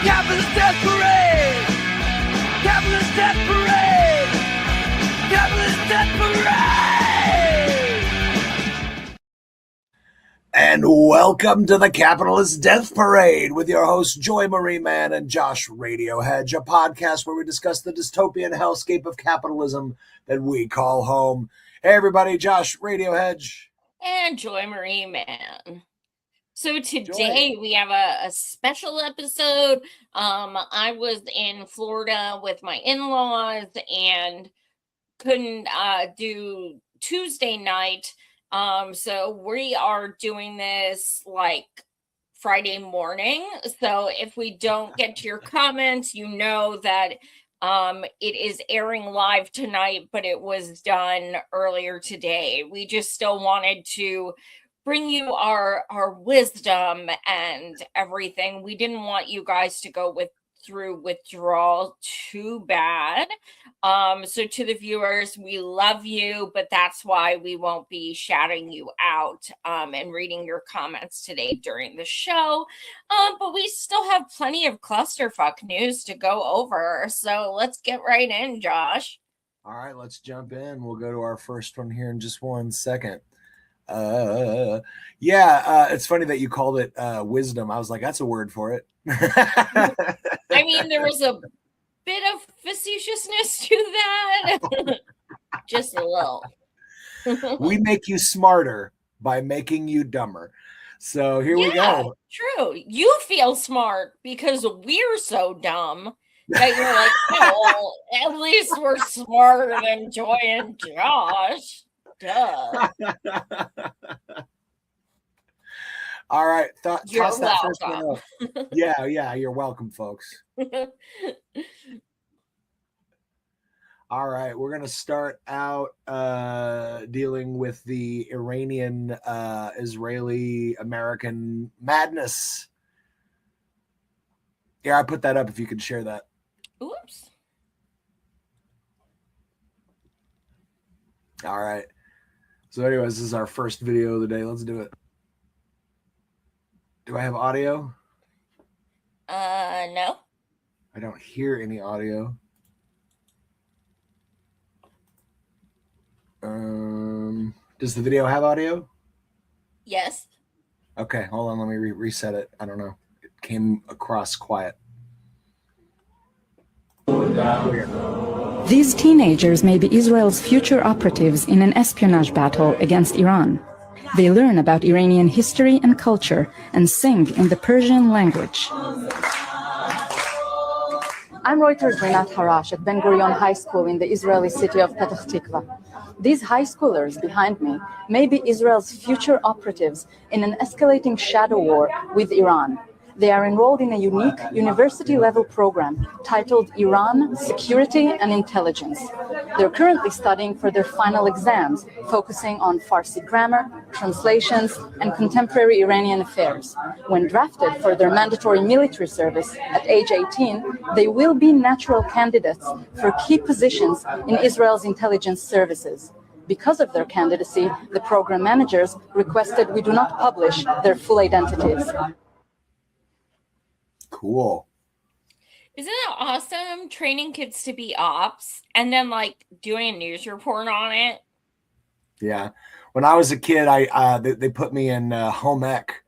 Capitalist Death Parade! Capitalist Death Parade! Capitalist Death Parade! And welcome to the Capitalist Death Parade with your hosts Joy Marie Mann and Josh Radiohead, a podcast where we discuss the dystopian hellscape of capitalism that we call home. Hey everybody, Josh Radiohead. And Joy Marie Mann. So today we have a special episode. I was in Florida with my in-laws and couldn't do Tuesday night. So we are doing this like Friday morning. So if we don't get to your comments, you know that it is airing live tonight, but it was done earlier today. We just still wanted to bring you our wisdom and everything. We didn't want you guys to go through withdrawal too bad. So to the viewers, we love you, but that's why we won't be shouting you out and reading your comments today during the show. But we still have plenty of clusterfuck news to go over. So let's get right in, Josh. All right, let's jump in. We'll go to our first one here in just 1 second. It's funny that you called it wisdom. I was like, that's a word for it. I mean, there was a bit of facetiousness to that. Just a little. We make you smarter by making you dumber. So here we go. True. You feel smart because we're so dumb that you're like, oh, at least we're smarter than Joy and Josh. Duh. All right. You're welcome. Yeah, you're welcome, folks. All right, we're going to start out dealing with the Iranian Israeli-American madness. Yeah, I put that up if you could share that. Oops. All right. So anyways, this is our first video of the day. Let's do it. Do I have audio? No. I don't hear any audio. Does the video have audio? Yes. Okay, hold on. Let me reset it. I don't know. It came across quiet. These teenagers may be Israel's future operatives in an espionage battle against Iran. They learn about Iranian history and culture and sing in the Persian language. I'm Reuters' Rinat Harash at Ben Gurion High School in the Israeli city of Petah Tikva. These high schoolers behind me may be Israel's future operatives in an escalating shadow war with Iran. They are enrolled in a unique university-level program titled Iran, Security and Intelligence. They're currently studying for their final exams, focusing on Farsi grammar, translations, and contemporary Iranian affairs. When drafted for their mandatory military service at age 18, they will be natural candidates for key positions in Israel's intelligence services. Because of their candidacy, the program managers requested we do not publish their full identities. Cool. Isn't it awesome training kids to be ops and then like doing a news report on it? Yeah. When I was a kid, they put me in home ec,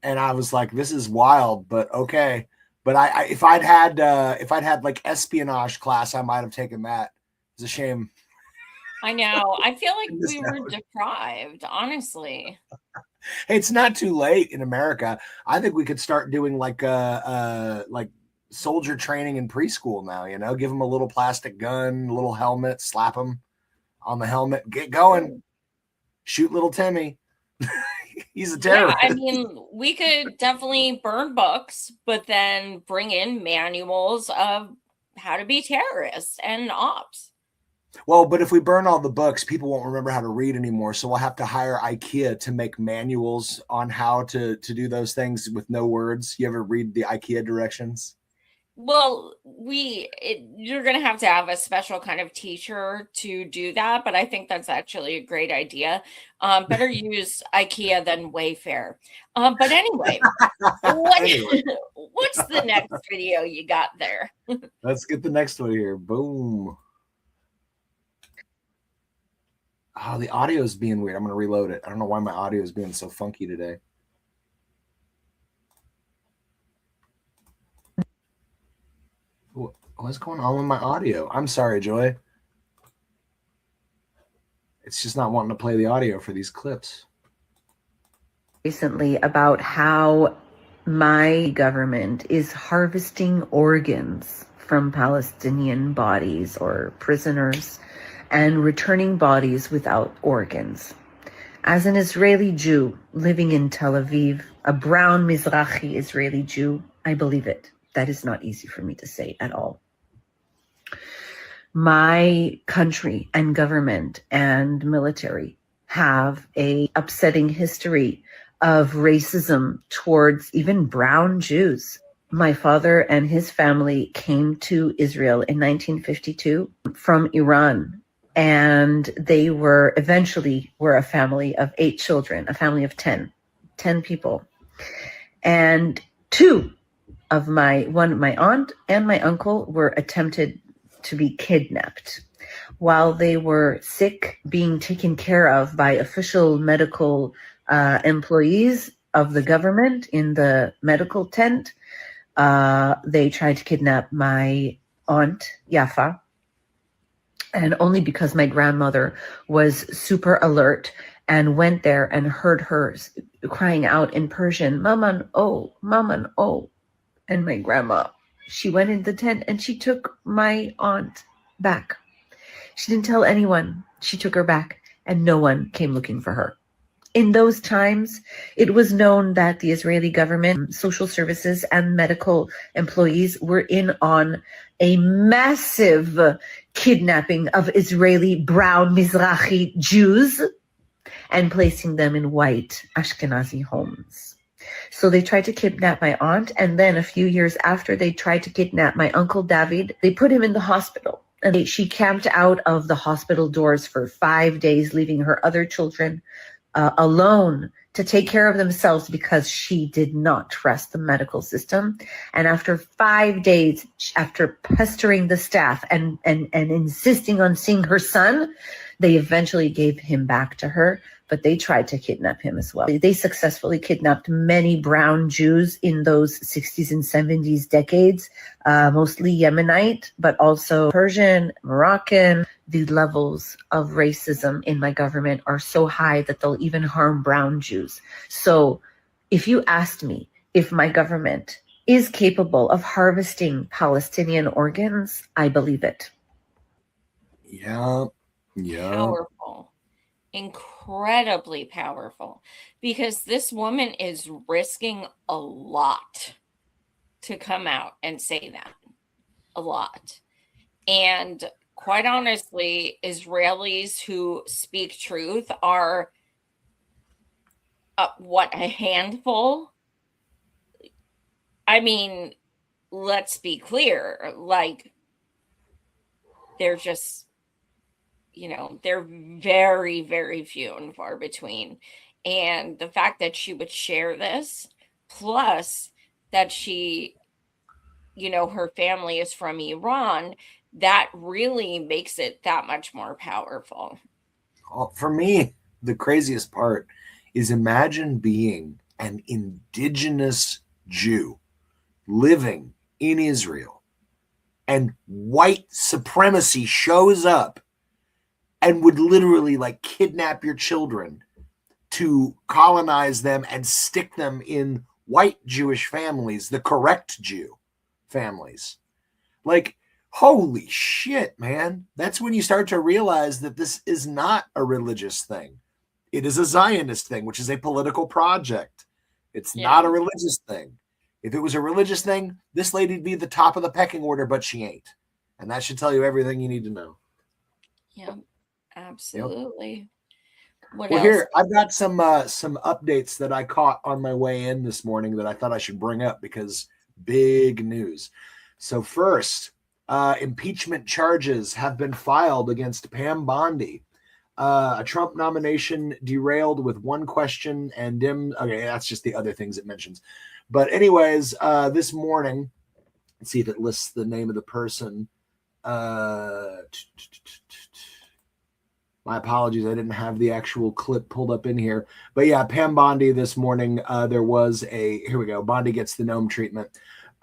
and I was like, this is wild, but okay. But if I'd had like espionage class, I might have taken that. It's a shame. I know. I feel like we were deprived, honestly. Hey, it's not too late in America. I think we could start doing like soldier training in preschool now, you know, give them a little plastic gun, a little helmet, slap them on the helmet, get going, shoot little Timmy. He's a terrorist. Yeah, I mean, we could definitely burn books, but then bring in manuals of how to be terrorists and ops. Well, but if we burn all the books, people won't remember how to read anymore. So we'll have to hire IKEA to make manuals on how to do those things with no words. You ever read the IKEA directions? Well, you're going to have a special kind of teacher to do that, but I think that's actually a great idea. Better use IKEA than Wayfair. But anyway, Anyway, what's the next video you got there? let's get the next one here. Boom. Oh, the audio is being weird. I'm going to reload it. I don't know why my audio is being so funky today. What's going on with my audio? I'm sorry, Joy. It's just not wanting to play the audio for these clips. Recently about how my government is harvesting organs from Palestinian bodies or prisoners and returning bodies without organs. As an Israeli Jew living in Tel Aviv, a brown Mizrahi Israeli Jew, I believe it. That is not easy for me to say at all. My country and government and military have a upsetting history of racism towards even brown Jews. My father and his family came to Israel in 1952 from Iran, and they were a family of 8 children, a family of 10 people. And two of my aunt and my uncle were attempted to be kidnapped while they were sick, being taken care of by official medical employees of the government in the medical tent. They tried to kidnap my aunt, Yafa, and only because my grandmother was super alert and went there and heard her crying out in Persian, Maman, oh, Maman, oh. And my grandma, she went in the tent and she took my aunt back. She didn't tell anyone. She took her back and no one came looking for her. In those times, it was known that the Israeli government, social services, and medical employees were in on a massive kidnapping of Israeli brown Mizrahi Jews and placing them in white Ashkenazi homes. So they tried to kidnap my aunt, and then a few years after they tried to kidnap my uncle David, they put him in the hospital. And she camped out of the hospital doors for 5 days, leaving her other children alone to take care of themselves because she did not trust the medical system. And after 5 days, after pestering the staff and insisting on seeing her son, they eventually gave him back to her, but they tried to kidnap him as well. They successfully kidnapped many brown Jews in those 60s and 70s decades, mostly Yemenite, but also Persian, Moroccan. The levels of racism in my government are so high that they'll even harm brown Jews. So if you asked me if my government is capable of harvesting Palestinian organs, I believe it. Yeah. Powerful. Incredibly powerful. Because this woman is risking a lot to come out and say that. A lot. And quite honestly, Israelis who speak truth are a handful. I mean, let's be clear, like they're just, they're very, very few and far between. And the fact that she would share this, plus that she, her family is from Iran, that really makes it that much more powerful. For me, the craziest part is imagine being an indigenous Jew living in Israel and white supremacy shows up and would literally like kidnap your children to colonize them and stick them in white Jewish families, the correct Jew families. Like, holy shit, man. That's when you start to realize that this is not a religious thing. It is a Zionist thing, which is a political project. It's not a religious thing. If it was a religious thing, this lady'd be the top of the pecking order, but she ain't. And that should tell you everything you need to know. Yeah, absolutely. Yep. Well, here, I've got some updates that I caught on my way in this morning that I thought I should bring up because big news. So first, impeachment charges have been filed against Pam Bondi. A Trump nomination derailed with one question and okay, that's just the other things it mentions. But anyways, this morning, let's see if it lists the name of the person. My apologies, I didn't have the actual clip pulled up in here. But yeah, Pam Bondi this morning, there was here we go, Bondi gets the Nome treatment.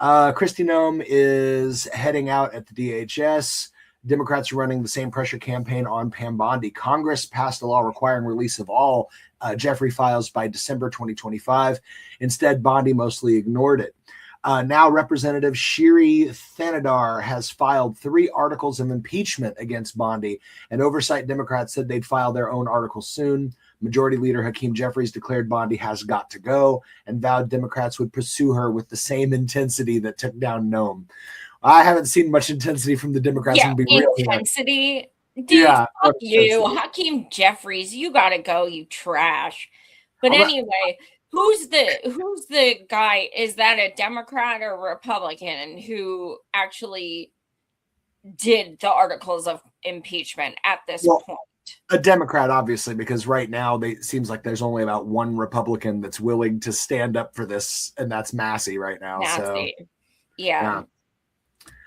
Kristi Noem is heading out at the DHS. Democrats are running the same pressure campaign on Pam Bondi. Congress passed a law requiring release of all Jeffrey files by December 2025. Instead, Bondi mostly ignored it. Now, Representative Shiri Thanedar has filed 3 articles of impeachment against Bondi, and oversight Democrats said they'd file their own article soon. Majority Leader Hakeem Jeffries declared Bondi has got to go and vowed Democrats would pursue her with the same intensity that took down Noem. I haven't seen much intensity from the Democrats. Yeah, intensity. Dude, yeah, fuck you. Hakeem Jeffries, you gotta go, you trash. But anyway, who's the guy? Is that a Democrat or Republican who actually did the articles of impeachment at this point? A Democrat, obviously, because right now it seems like there's only about one Republican that's willing to stand up for this, and that's Massey right now. Massey. So yeah.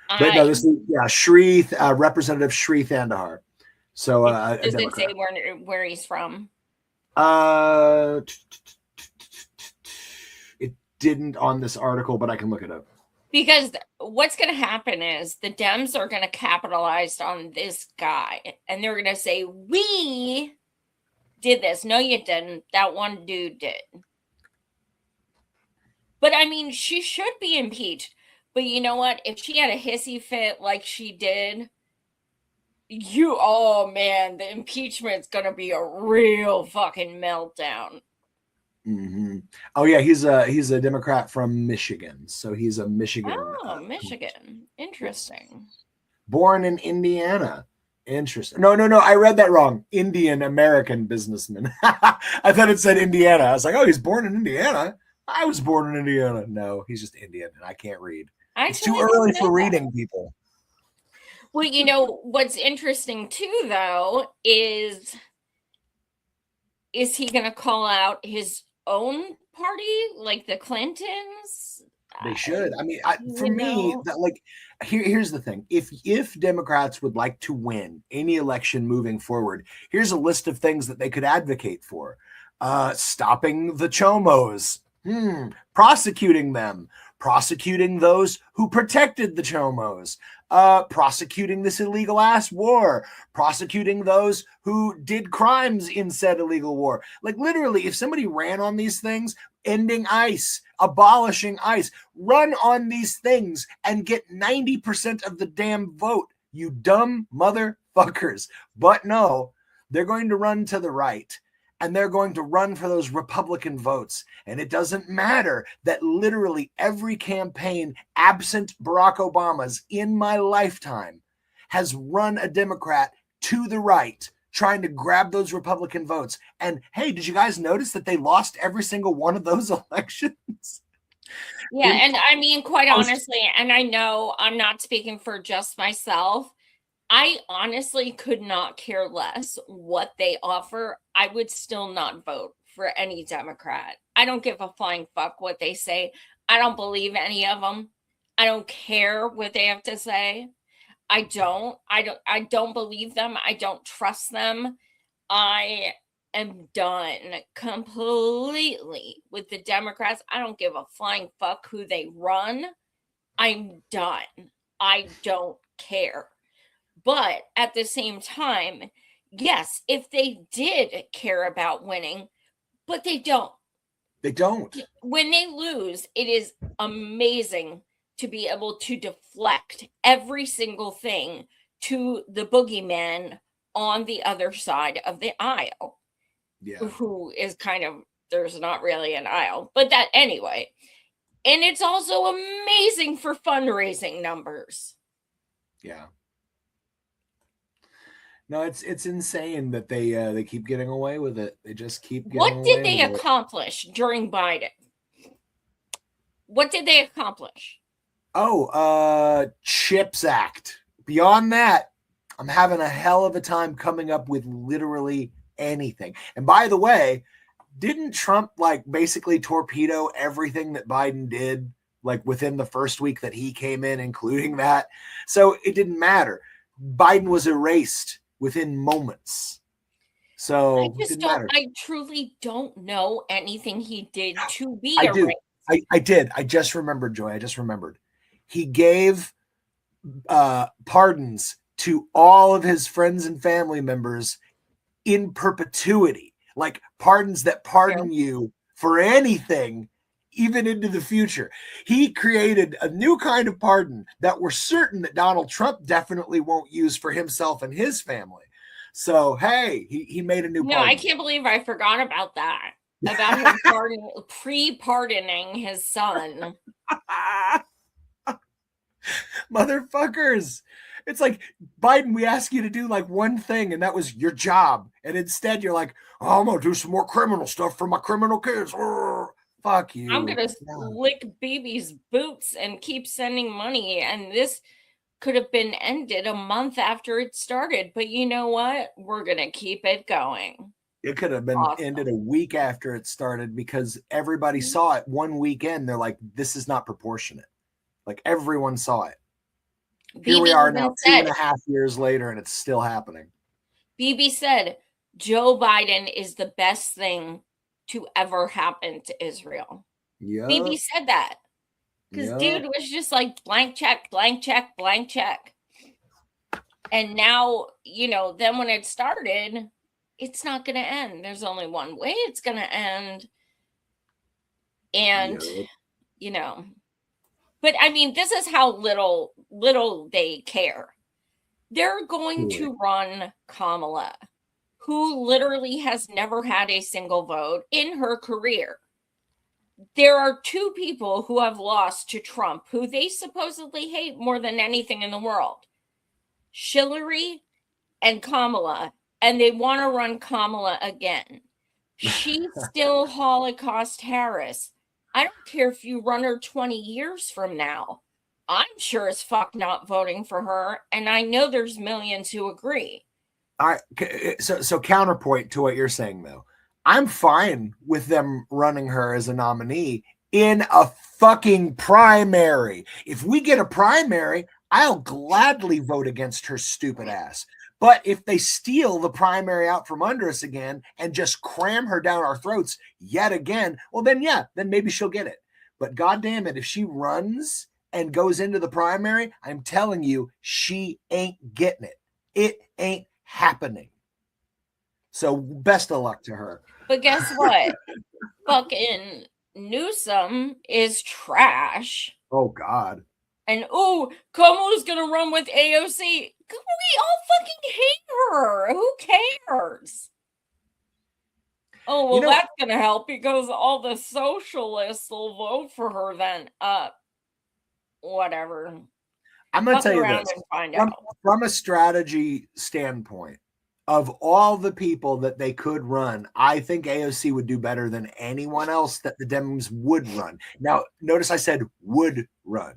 But no, this is Representative Shri Thandahar. So does it say where he's from? It didn't on this article, but I can look it up. Because what's going to happen is the Dems are going to capitalize on this guy, and they're going to say, we did this. No, you didn't. That one dude did. But I mean, she should be impeached. But you know what? If she had a hissy fit like she did, oh man, the impeachment's going to be a real fucking meltdown. Mm-hmm. Oh yeah, he's a Democrat from Michigan, so he's a Michigan. Oh, Michigan, interesting. Born in Indiana, interesting. No, I read that wrong. Indian American businessman. I thought it said Indiana. I was like, oh, he's born in Indiana. I was born in Indiana. No, he's just Indian, and I can't read. It's too early for reading, people. Well, you know what's interesting too, though, is he going to call out his own party like the Clintons? They should. I mean, for me, here's the thing. If Democrats would like to win any election moving forward, here's a list of things that they could advocate for. Stopping the Chomos, prosecuting them, prosecuting those who protected the Chomos, prosecuting this illegal ass war, prosecuting those who did crimes in said illegal war. Like literally, if somebody ran on these things, ending ICE, abolishing ICE, run on these things and get 90% of the damn vote, you dumb motherfuckers. But no, they're going to run to the right. And they're going to run for those Republican votes. And it doesn't matter that literally every campaign absent Barack Obama's in my lifetime has run a Democrat to the right, trying to grab those Republican votes. And hey, did you guys notice that they lost every single one of those elections? Yeah, and I mean, quite honestly, and I know I'm not speaking for just myself, I honestly could not care less what they offer. I would still not vote for any Democrat. I don't give a flying fuck what they say. I don't believe any of them. I don't care what they have to say. I don't believe them. I don't trust them. I am done completely with the Democrats. I don't give a flying fuck who they run. I'm done. I don't care. But at the same time, yes, if they did care about winning, but they don't. They don't. When they lose, it is amazing to be able to deflect every single thing to the boogeyman on the other side of the aisle. Yeah. Who is kind of, there's not really an aisle, but that anyway. And it's also amazing for fundraising numbers. Yeah. No, it's insane that they keep getting away with it. They just keep getting away with it. What did they accomplish during Biden? What did they accomplish? CHIPS Act. Beyond that, I'm having a hell of a time coming up with literally anything. And by the way, didn't Trump like basically torpedo everything that Biden did like within the first week that he came in, including that? So it didn't matter. Biden was erased within moments. So it didn't matter. I truly don't know anything he did to be I do. erased. I did. I just remembered, Joy. I just remembered. He gave pardons to all of his friends and family members in perpetuity, like pardons that pardon you for anything, even into the future. He created a new kind of pardon that we're certain that Donald Trump definitely won't use for himself and his family. So, hey, he made a new pardon. I can't believe I forgot about that. About him pre-pardoning his son. Motherfuckers. It's like, Biden, we asked you to do like one thing, and that was your job. And instead, you're like, oh, I'm going to do some more criminal stuff for my criminal kids. Fuck you. I'm going to lick Bibi's boots and keep sending money. And this could have been ended a month after it started. But you know what? We're going to keep it going. It could have been ended a week after it started because everybody saw it one weekend. They're like, this is not proportionate. Like everyone saw it. Here we are now, 2.5 years later, and it's still happening. Bibi said, Joe Biden is the best thing to ever happen to Israel. Yeah. Bibi said that. Because dude was just like blank check, blank check, blank check. And now, then when it started, it's not going to end. There's only one way it's going to end. And, but I mean, this is how little they care. They're going to run Kamala, who literally has never had a single vote in her career. There are two people who have lost to Trump, who they supposedly hate more than anything in the world. Hillary and Kamala, and they want to run Kamala again. She's still Holocaust Harris. I don't care if you run her 20 years from now. I'm sure as fuck not voting for her, and I know there's millions who agree. All right, so counterpoint to what you're saying, though. I'm fine with them running her as a nominee in a fucking primary. If we get a primary, I'll gladly vote against her stupid ass. But if they steal the primary out from under us again and just cram her down our throats yet again, well, then maybe she'll get it. But goddamn it, if she runs and goes into the primary, I'm telling you, she ain't getting it. It ain't happening. So best of luck to her. But guess what? Fucking Newsom is trash. Oh, God. And, Kamala's going to run with AOC. We all fucking hate her. Who cares? Oh, well, that's going to help because all the socialists will vote for her then. Whatever. I'm going to tell you this. From a strategy standpoint, of all the people that they could run, I think AOC would do better than anyone else that the Dems would run. Now, notice I said would run.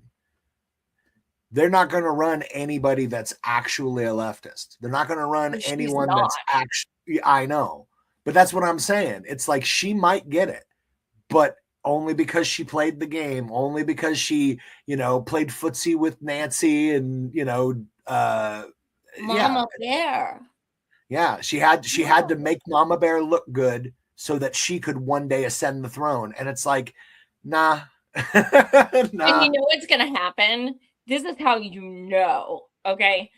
They're not going to run anybody that's actually a leftist. They're not going to run anyone that's actually, I know, but that's what I'm saying. It's like she might get it, but only because she played the game, only because she, played footsie with Nancy and, Mama Bear. Yeah, she had to make Mama Bear look good so that she could one day ascend the throne. And it's like, nah. And you know what's going to happen? This is how you know, okay?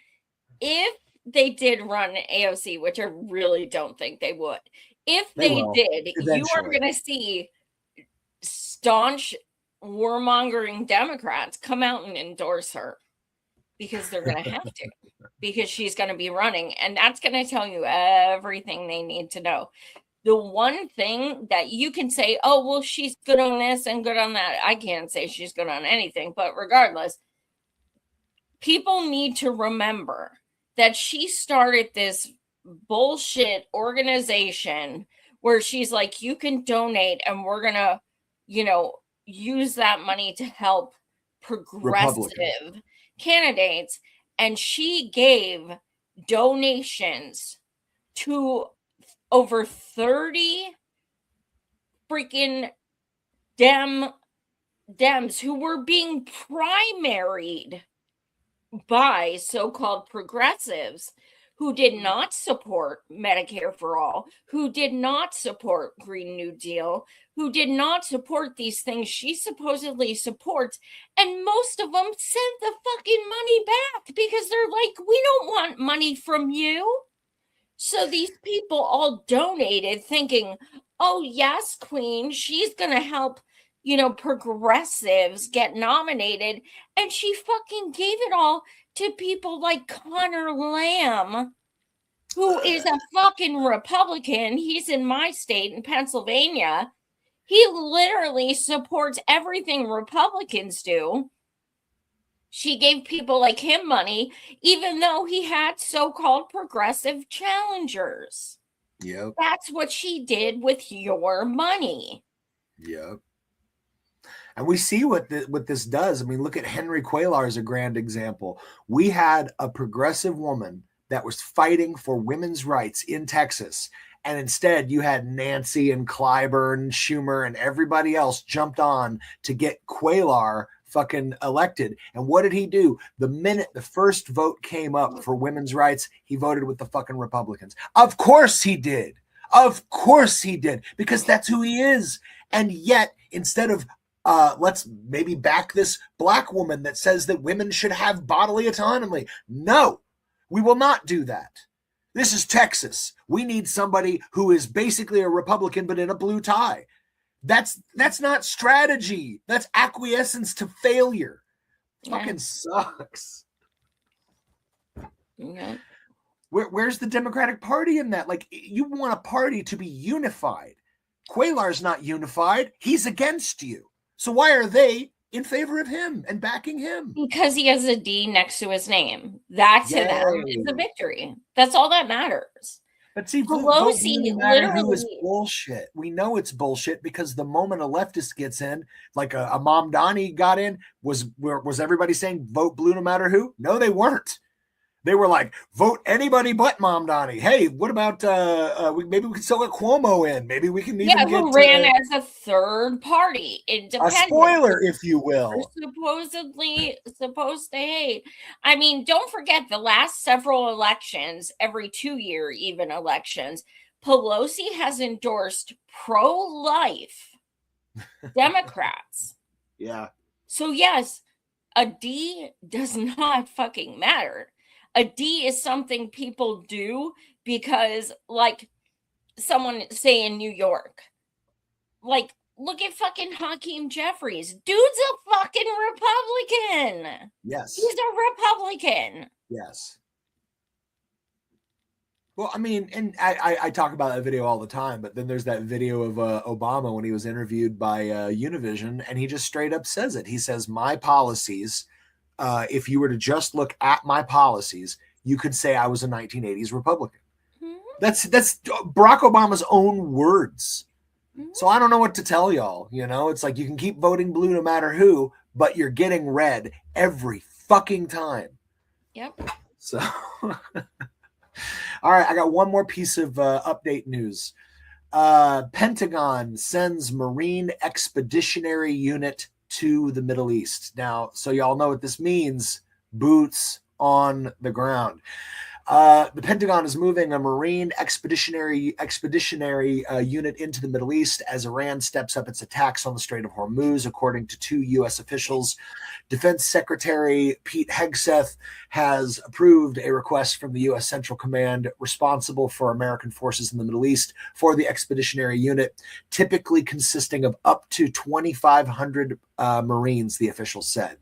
If they did run AOC, which I really don't think they would, if they did, eventually. You are going to see staunch warmongering Democrats come out and endorse her because they're going to have to, because she's going to be running. And that's going to tell you everything they need to know. The one thing that you can say, oh, well, she's good on this and good on that. I can't say she's good on anything, but regardless, people need to remember that she started this bullshit organization where she's like, you can donate and we're going to, use that money to help progressive candidates, and she gave donations to over 30 freaking Dems who were being primaried by so-called progressives who did not support Medicare for all, who did not support Green New Deal, who did not support these things she supposedly supports. And most of them sent the fucking money back because they're like, we don't want money from you. So these people all donated thinking, oh, yes, Queen, she's going to help, progressives get nominated. And she fucking gave it all to people like Connor Lamb, who is a fucking Republican. He's in my state in Pennsylvania. He literally supports everything Republicans do. She gave people like him money, even though he had so-called progressive challengers. Yep. That's what she did with your money. Yep. And we see what this does. I mean, look at Henry Cuellar as a grand example. We had a progressive woman that was fighting for women's rights in Texas. And instead, you had Nancy and Clyburn, Schumer, and everybody else jumped on to get Cuellar fucking elected. And what did he do? The minute the first vote came up for women's rights, he voted with the fucking Republicans. Of course he did. Of course he did, because that's who he is. And yet, instead of let's maybe back this black woman that says that women should have bodily autonomy. No, we will not do that. This is Texas. We need somebody who is basically a Republican, but in a blue tie. That's not strategy. That's acquiescence to failure. Yeah. Fucking sucks. Yeah. Where's the Democratic Party in that? Like, you want a party to be unified. Cuellar's not unified. He's against you. So why are they in favor of him and backing him? Because he has a D next to his name. That to them is a victory. That's all that matters. But see, Pelosi literally is bullshit. We know it's bullshit because the moment a leftist gets in, like a Mom Donnie got in, was everybody saying vote blue no matter who? No, they weren't. They were like, vote anybody but Mom Donnie. Hey, what about maybe we can still get Cuomo in? Maybe we can even get who ran as a third party, independent. A spoiler, if you will. Supposedly supposed to hate. I mean, don't forget the last several elections, every 2-year even elections, Pelosi has endorsed pro-life Democrats. Yeah. So yes, a D does not fucking matter. A D is something people do because, like, someone say in New York, like, look at fucking Hakeem Jeffries. Dude's a fucking Republican. Yes. He's a Republican. Yes. Well, I mean, and I talk about that video all the time, but then there's that video of Obama when he was interviewed by Univision, and he just straight up says it. He says, my policies, if you were to just look at my policies, you could say I was a 1980s Republican. Mm-hmm. That's Barack Obama's own words. Mm-hmm. So I don't know what to tell y'all. You know, it's like you can keep voting blue no matter who, but you're getting red every fucking time. Yep. So, all right, I got one more piece of update news. Pentagon sends Marine Expeditionary Unit to the Middle East. Now, so y'all know what this means, boots on the ground. The Pentagon is moving a Marine expeditionary unit into the Middle East as Iran steps up its attacks on the Strait of Hormuz, according to 2 U.S. officials. Defense Secretary Pete Hegseth has approved a request from the U.S. Central Command responsible for American forces in the Middle East for the expeditionary unit, typically consisting of up to 2,500 Marines, the officials said.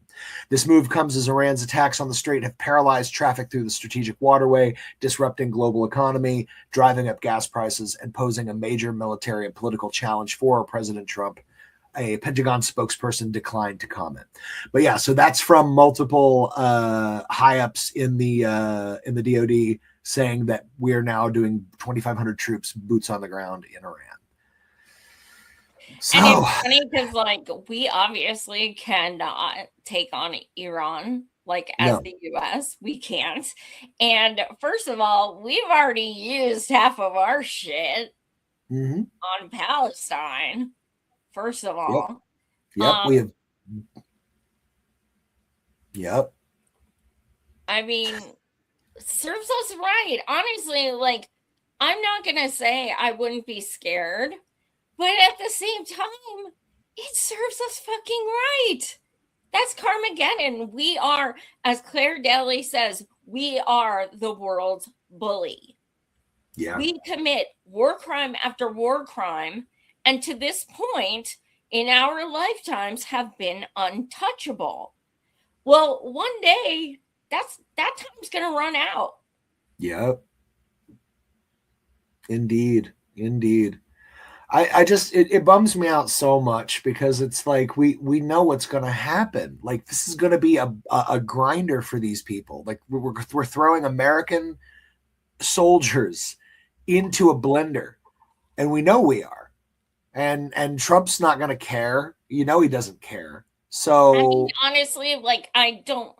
This move comes as Iran's attacks on the strait have paralyzed traffic through the strategic waterway, disrupting global economy, driving up gas prices, and posing a major military and political challenge for President Trump. A Pentagon spokesperson declined to comment. But yeah, so that's from multiple high-ups in the DoD saying that we're now doing 2,500 troops, boots on the ground in Iran. And So it's funny because, like, we obviously cannot take on Iran, like, as no. the US. We can't. And first of all, we've already used half of our shit Mm-hmm. on Palestine, first of Yep. all. Yep. We have. Yep. I mean, serves us right. Honestly, like, I'm not going to say I wouldn't be scared, but at the same time, it serves us fucking right. That's Carmageddon. We are, as Claire Daly says, we are the world's bully. Yeah. We commit war crime after war crime, and to this point in our lifetimes have been untouchable. Well, one day that time's going to run out. Yep. Indeed. I just it bums me out so much because it's like we know what's going to happen. Like this is going to be a grinder for these people. Like we're throwing American soldiers into a blender, and we know we are. And Trump's not going to care. You know he doesn't care. So I mean, honestly, like I don't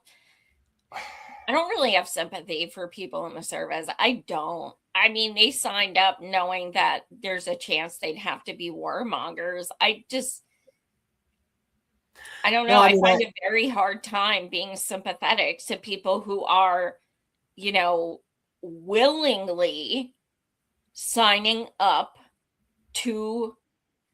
really have sympathy for people in the service. I don't. I mean, they signed up knowing that there's a chance they'd have to be warmongers. I don't know. no, I find a very hard time being sympathetic to people who are, willingly signing up to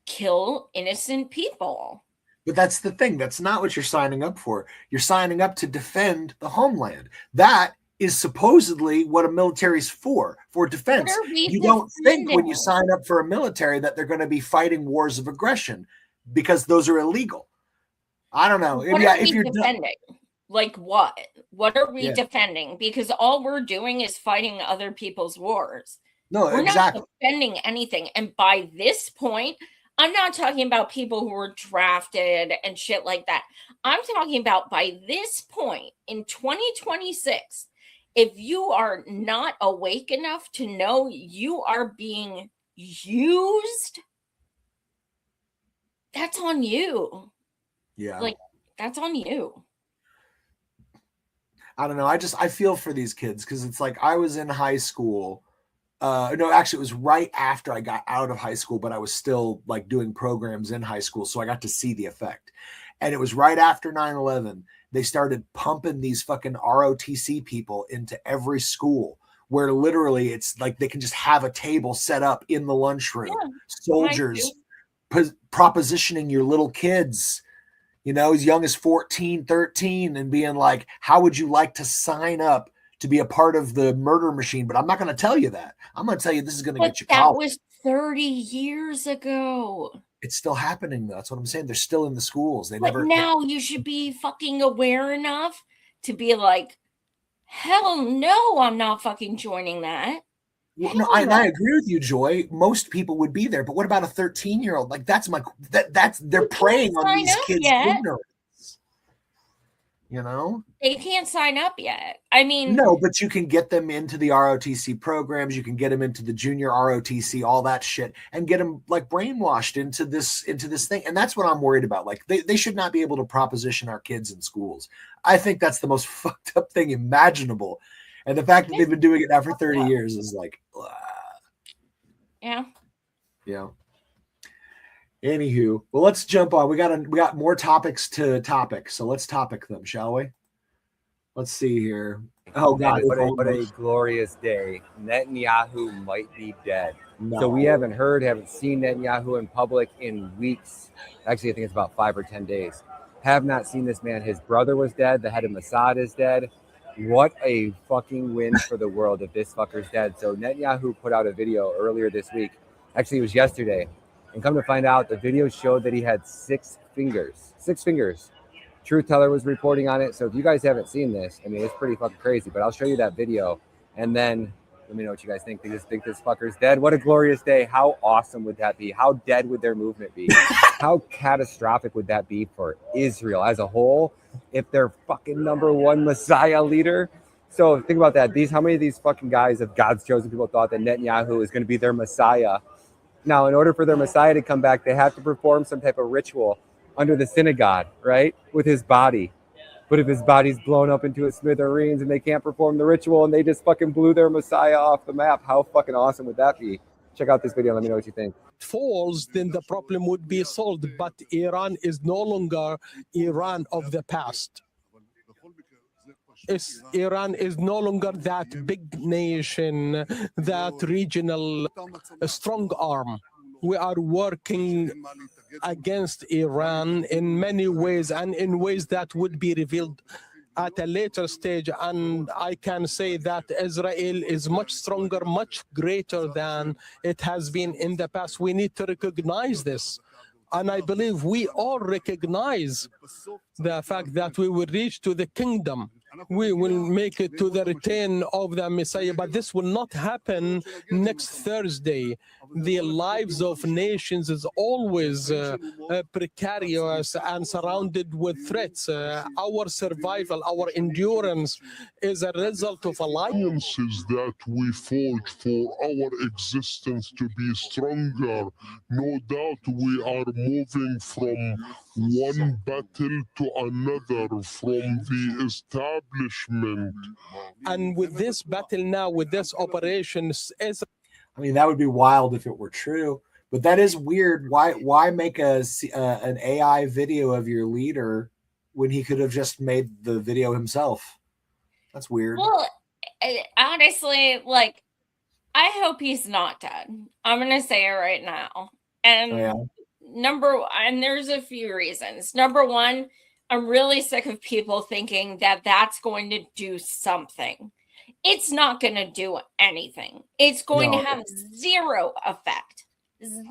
kill innocent people. But that's the thing. That's not what you're signing up for. You're signing up to defend the homeland. That is supposedly what a military is for defense. You don't think when you sign up for a military that they're going to be fighting wars of aggression because those are illegal. I don't know. What are we defending? Like what? What are we defending? Because all we're doing is fighting other people's wars. No, we're exactly. not defending anything. And by this point, I'm not talking about people who were drafted and shit like that. I'm talking about by this point in 2026, if you are not awake enough to know you are being used, that's on you. Yeah. Like, that's on you. I don't know. I feel for these kids because it's like I was in high school. No, actually, it was right after I got out of high school, but I was still like doing programs in high school. So I got to see the effect. And it was right after 9/11. They started pumping these fucking ROTC people into every school where literally it's like they can just have a table set up in the lunchroom. Yeah, soldiers propositioning your little kids, as young as 14, 13 and being like, how would you like to sign up to be a part of the murder machine? But I'm not going to tell you that. I'm going to tell you this is going to get you college. That was 30 years ago. It's still happening, though. That's what I'm saying. They're still in the schools. Now you should be fucking aware enough to be like, hell no, I'm not fucking joining that. Well, no, I agree with you, Joy. Most people would be there, but what about a 13-year-old? Like they're preying on these kids' ignorance. They can't sign up yet. I mean, no, but you can get them into the ROTC programs. You can get them into the junior ROTC, all that shit, and get them like brainwashed into this thing. And that's what I'm worried about. Like they should not be able to proposition our kids in schools. I think that's the most fucked up thing imaginable. And the fact that they've been doing it now for 30 years is like, yeah. Anywho, well, let's jump on. We got more topics to topic, so let's topic them, shall we? Let's see here. Oh God, what a glorious day! Netanyahu might be dead. No. So we haven't seen Netanyahu in public in weeks. Actually, I think it's about 5 or 10 days. Have not seen this man. His brother was dead. The head of Mossad is dead. What a fucking win for the world if this fucker's dead. So Netanyahu put out a video earlier this week. Actually, it was yesterday. And come to find out, the video showed that he had 6 fingers. 6 fingers. Truth Teller was reporting on it. So if you guys haven't seen this, I mean, it's pretty fucking crazy. But I'll show you that video. And then let me know what you guys think. Do you think this fucker's dead? What a glorious day. How awesome would that be? How dead would their movement be? How catastrophic would that be for Israel as a whole if their fucking number one Messiah leader? So think about that. How many of these fucking guys of God's chosen people thought that Netanyahu is going to be their Messiah Now, in order for their Messiah to come back, they have to perform some type of ritual under the synagogue, right, with his body. But if his body's blown up into a smithereens and they can't perform the ritual and they just fucking blew their Messiah off the map, how fucking awesome would that be? Check out this video. Let me know what you think. Falls, then the problem would be solved. But Iran is no longer Iran of the past. Iran is no longer that big nation, that regional strong arm. We are working against Iran in many ways, and in ways that would be revealed at a later stage. And I can say that Israel is much stronger, much greater than it has been in the past. We need to recognize this. And I believe we all recognize the fact that we will reach to the kingdom. We will make it to the return of the Messiah, but this will not happen next Thursday. The lives of nations is always precarious and surrounded with threats. Our survival, our endurance is a result of alliances that we forge for our existence to be stronger. No doubt we are moving from one battle to another, from the establishment. And with this battle now, with this operation, I mean, that would be wild if it were true, but that is weird. Why make an AI video of your leader when he could have just made the video himself? That's weird. Well, honestly, like, I hope he's not dead. I'm going to say it right now. And and there's a few reasons. Number one, I'm really sick of people thinking that that's going to do something. It's not going to do anything. It's going to have zero effect.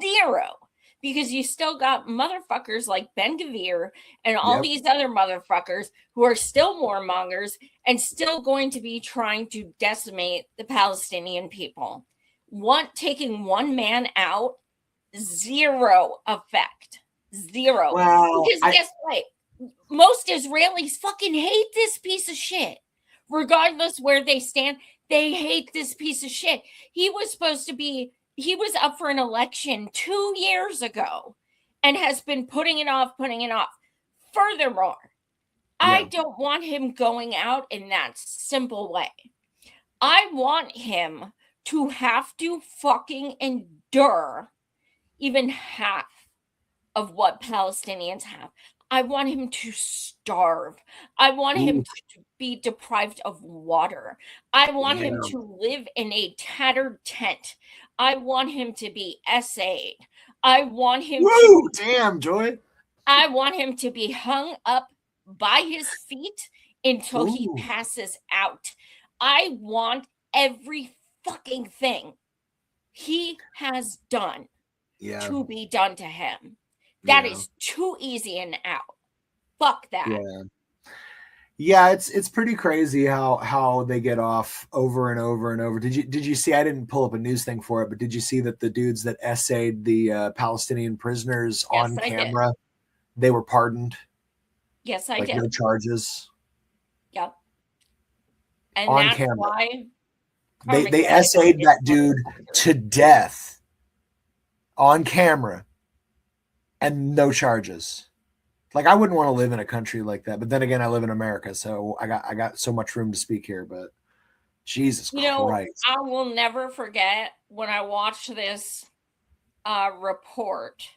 Zero. Because you still got motherfuckers like Ben Gvir and all these other motherfuckers who are still warmongers and still going to be trying to decimate the Palestinian people. Taking one man out, zero effect. Zero. Well, because guess what? Most Israelis fucking hate this piece of shit. Regardless where they stand, they hate this piece of shit. He was up for an election 2 years ago and has been putting it off. Furthermore, I don't want him going out in that simple way. I want him to have to fucking endure even half of what Palestinians have. I want him to starve. I want him to be deprived of water. I want him to live in a tattered tent. I want him to be essayed. I want him damn, Joy. I want him to be hung up by his feet until he passes out. I want every fucking thing he has done to be done to him. That is too easy an out. Fuck that. Yeah, it's pretty crazy how they get off over and over and over. Did you see? I didn't pull up a news thing for it, but did you see that the dudes that essayed the Palestinian prisoners on camera, they were pardoned? Yes, I did. No charges. Yep. And on that's camera. Why they essayed that dude to death on camera, and no charges. Like, I wouldn't want to live in a country like that. But then again, I live in America, so I got so much room to speak here. But Jesus Christ. I will never forget when I watched this report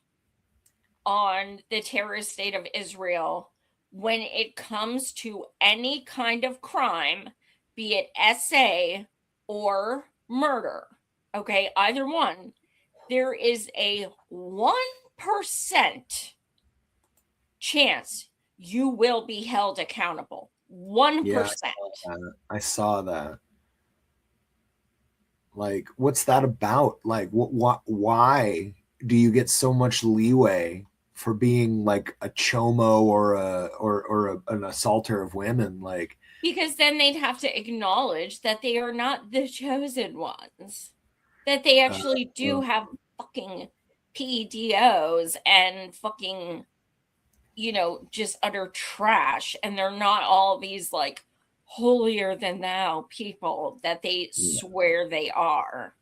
on the terrorist state of Israel. When it comes to any kind of crime, be it essay or murder, okay, either one, there is a 1% chance you will be held accountable. 1%. Yeah, I saw that. Like, what's that about? Like, why do you get so much leeway for being like a chomo or an assaulter of women? Like, because then they'd have to acknowledge that they are not the chosen ones, that they actually do have fucking PEDOs and fucking, just utter trash, and they're not all these like holier than thou people that they swear they are.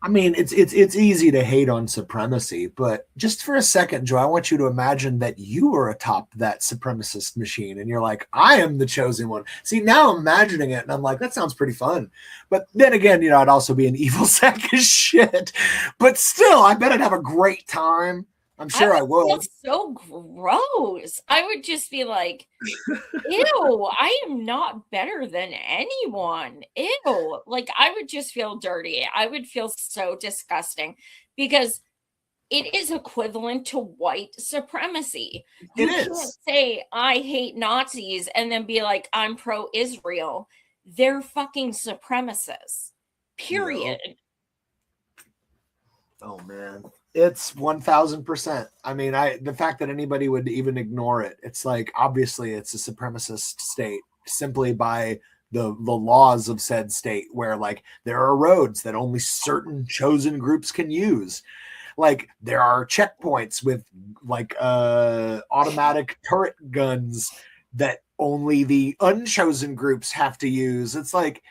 I mean, it's easy to hate on supremacy, but just for a second, Joe, I want you to imagine that you were atop that supremacist machine, and you're like, I am the chosen one. See, now I'm imagining it, and I'm like, that sounds pretty fun. But then again, I'd also be an evil sack of shit. But still, I bet I'd have a great time. I'm sure I would. So gross. I would just be like, ew, I am not better than anyone. Ew. Like, I would just feel dirty. I would feel so disgusting because it is equivalent to white supremacy. You can't say, I hate Nazis and then be like, I'm pro-Israel. They're fucking supremacists. Period. Oh, man. It's 1000%. I mean, the fact that anybody would even ignore it, it's like, obviously it's a supremacist state simply by the laws of said state, where like there are roads that only certain chosen groups can use. Like there are checkpoints with like automatic turret guns that only the unchosen groups have to use. It's like,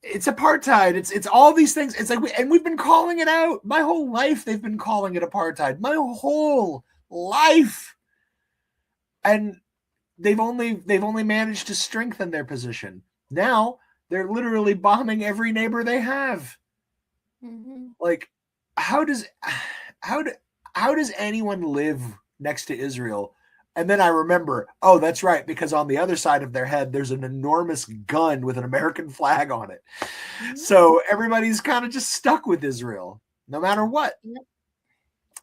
it's apartheid. It's all these things. It's like, and we've been calling it out my whole life. They've been calling it apartheid my whole life, and they've only managed to strengthen their position. Now they're literally bombing every neighbor they have. Mm-hmm. Like, how does anyone live next to Israel? And then I remember, oh, that's right, because on the other side of their head, there's an enormous gun with an American flag on it. Mm-hmm. So everybody's kind of just stuck with Israel, no matter what. Yep.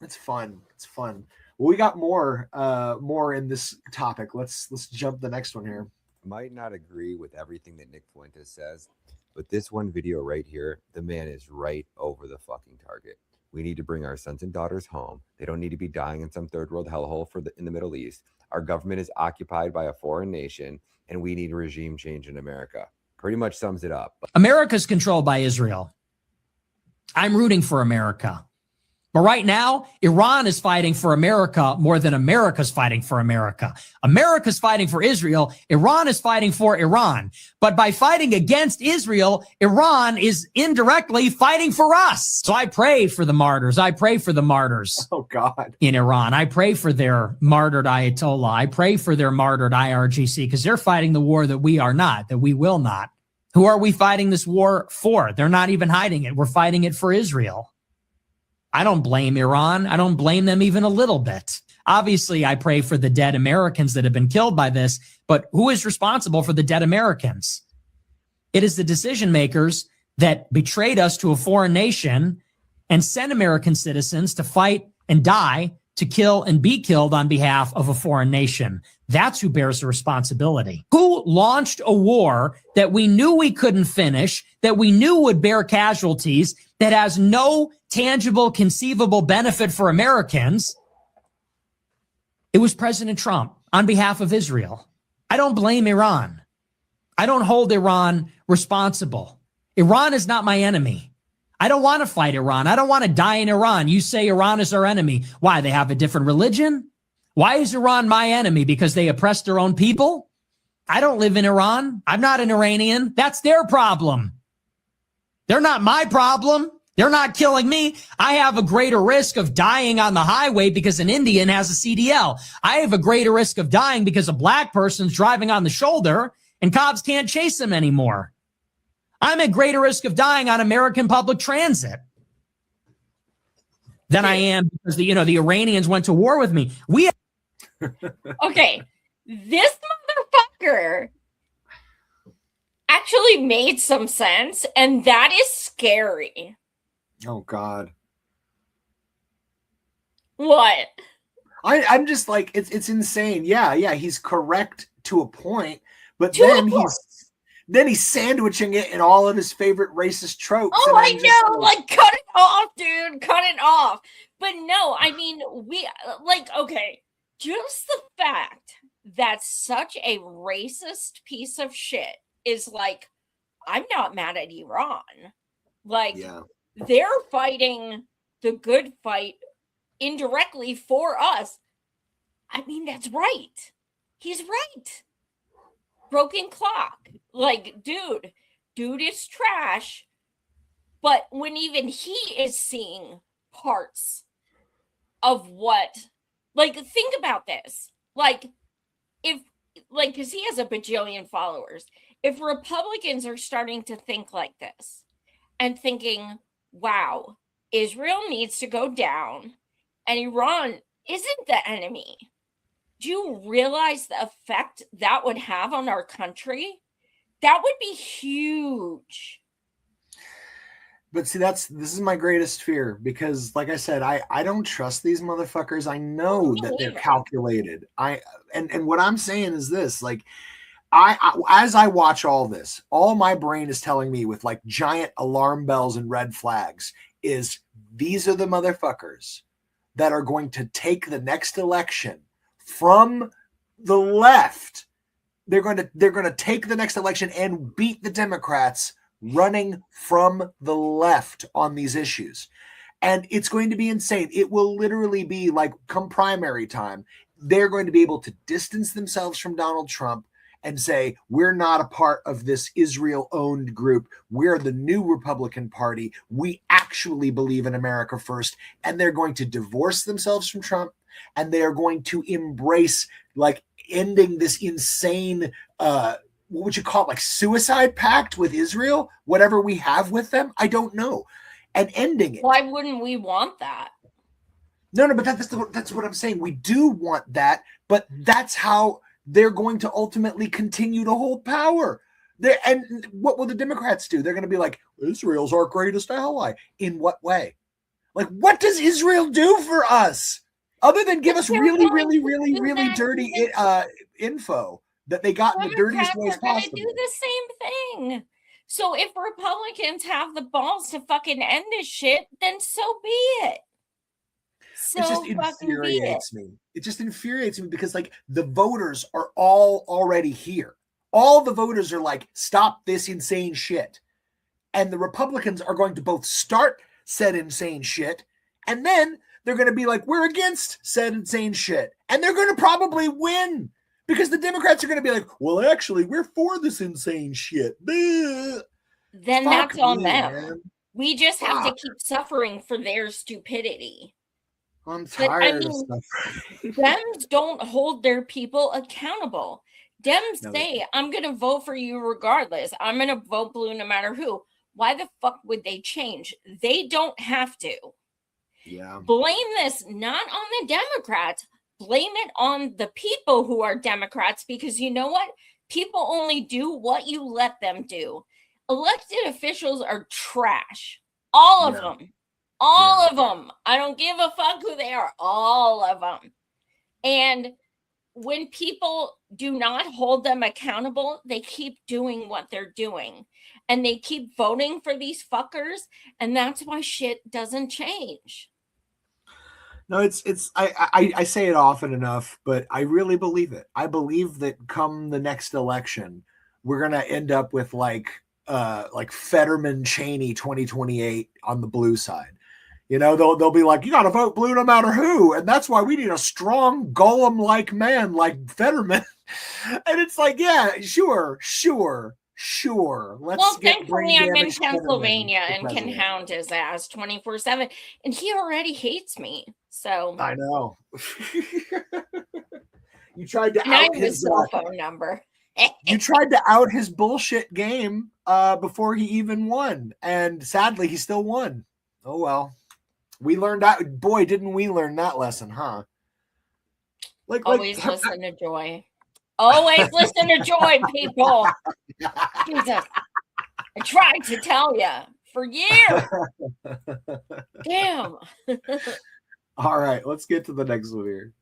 It's fun. It's fun. Well, we got more in this topic. Let's jump the next one here. Might not agree with everything that Nick Fuentes says, but this one video right here, the man is right over the fucking target. We need to bring our sons and daughters home. They don't need to be dying in some third world hellhole in the Middle East. Our government is occupied by a foreign nation, and we need a regime change in America. Pretty much sums it up. America's controlled by Israel. I'm rooting for America. But right now, Iran is fighting for America more than America's fighting for America. America's fighting for Israel. Iran is fighting for Iran. But by fighting against Israel, Iran is indirectly fighting for us. So I pray for the martyrs. I pray for the martyrs. Oh, God. In Iran. I pray for their martyred Ayatollah. I pray for their martyred IRGC because they're fighting the war that we are not, that we will not. Who are we fighting this war for? They're not even hiding it. We're fighting it for Israel. I don't blame Iran. I don't blame them even a little bit. Obviously, I pray for the dead Americans that have been killed by this, but who is responsible for the dead Americans? It is the decision makers that betrayed us to a foreign nation and sent American citizens to fight and die, to kill and be killed on behalf of a foreign nation. That's who bears the responsibility. Who launched a war that we knew we couldn't finish, that we knew would bear casualties, that has no tangible, conceivable benefit for Americans? It was President Trump on behalf of Israel. I don't blame Iran. I don't hold Iran responsible. Iran is not my enemy. I don't want to fight Iran. I don't want to die in Iran. You say Iran is our enemy. Why? They have a different religion? Why is Iran my enemy? Because they oppress their own people? I don't live in Iran. I'm not an Iranian. That's their problem. They're not my problem. They're not killing me. I have a greater risk of dying on the highway because an Indian has a CDL. I have a greater risk of dying because a black person's driving on the shoulder and cops can't chase them anymore. I'm at greater risk of dying on American public transit than I am because the Iranians went to war with me. Okay, this motherfucker actually made some sense, and that is scary. Oh, God. What? I'm just like, it's insane. Yeah, he's correct to a point, but then he's sandwiching it in all of his favorite racist tropes. Oh, I know. Like, cut it off, dude. Cut it off. But no, I mean, okay, just the fact that such a racist piece of shit is like, I'm not mad at Iran. Like, they're fighting the good fight indirectly for us. I mean, that's right. He's right. Broken clock. Like, dude is trash. But when even he is seeing parts of what, like, think about this. Like, if, like, because he has a bajillion followers. If Republicans are starting to think like this and thinking, wow, Israel needs to go down and Iran isn't the enemy, do you realize the effect that would have on our country? That would be huge. But see, this is my greatest fear, because like I said, I don't trust these motherfuckers. I know that they're calculated. And what I'm saying is this, like, I as I watch all this, all my brain is telling me with like giant alarm bells and red flags is these are the motherfuckers that are going to take the next election from the left. They're going to take the next election and beat the Democrats running from the left on these issues. And it's going to be insane. It will literally be like, come primary time, they're going to be able to distance themselves from Donald Trump and say, we're not a part of this Israel-owned group. We're the new Republican Party. We actually believe in America first. And they're going to divorce themselves from Trump, and they are going to embrace, like, ending this insane, what would you call it, like suicide pact with Israel, whatever we have with them. I don't know. And ending it. Why wouldn't we want that? No, but that's what I'm saying. We do want that, but that's how they're going to ultimately continue to hold power. And what will the Democrats do? They're going to be like, Israel's our greatest ally. In what way? Like, what does Israel do for us? Other than give us really dirty info that they got in the dirtiest ways possible. Do the same thing. So if Republicans have the balls to fucking end this shit, then so be it. It just infuriates me. It just infuriates me because, like, the voters are all already here. All the voters are like, stop this insane shit. And the Republicans are going to both start said insane shit, and then they're going to be like, we're against said insane shit. And they're going to probably win because the Democrats are going to be like, well, actually, we're for this insane shit. Then that's on them. Man. We just have to keep suffering for their stupidity. I'm tired of stuff. Dems don't hold their people accountable. Dems say, I'm going to vote for you regardless. I'm going to vote blue no matter who. Why the fuck would they change? They don't have to. Yeah. Blame this not on the Democrats. Blame it on the people who are Democrats, because you know what? People only do what you let them do. Elected officials are trash. All of them. All of them. I don't give a fuck who they are. All of them. And when people do not hold them accountable, they keep doing what they're doing. And they keep voting for these fuckers. And that's why shit doesn't change. No, I say it often enough, but I really believe it. I believe that come the next election, we're going to end up with like Fetterman Cheney 2028 on the blue side. You know, they'll be like, you got to vote blue no matter who. And that's why we need a strong golem-like man like Fetterman. And it's like, yeah, sure. Well, thankfully I'm in Pennsylvania and can hound his ass 24/7. And he already hates me. So I know. You tried to out his cell phone number. You tried to out his bullshit game before he even won. And sadly, he still won. Oh, well. We learned that. Boy, didn't we learn that lesson, huh? Always listen to Joy. Always listen to Joy, people. Jesus. I tried to tell you for years. Damn. All right, let's get to the next one here.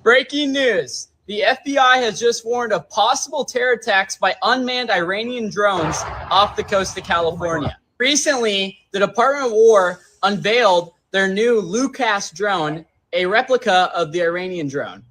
Breaking news. The FBI has just warned of possible terror attacks by unmanned Iranian drones off the coast of California. Recently, the Department of War unveiled their new Lucas drone, a replica of the Iranian drone.